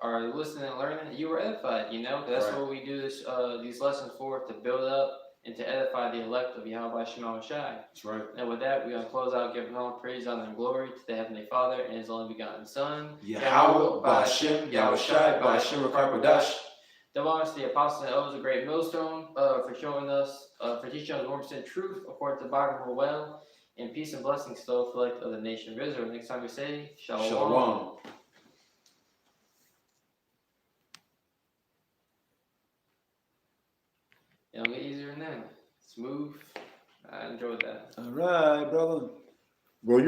are listening and learning, you are edified. You know, 'cause that's Right. what we do this these lessons for, to build up and to edify the elect of Yahweh Shema Shai. That's right. And with that, we're gonna close out, giving all praise, honor, and glory to the Heavenly Father and His only begotten Son, Yahweh, Ba'ashem, Yahushai, Ba'ashem, Rakakwadash. The honors to the apostles and elders of Great Millstone for showing us, for teaching us 100% truth according to the Bible well, and peace and blessings to the elect of the nation of Israel. Next time we say, Shalom. Shalom. It'll get easier than that. Smooth. I enjoyed that. All right, brother. Bro, you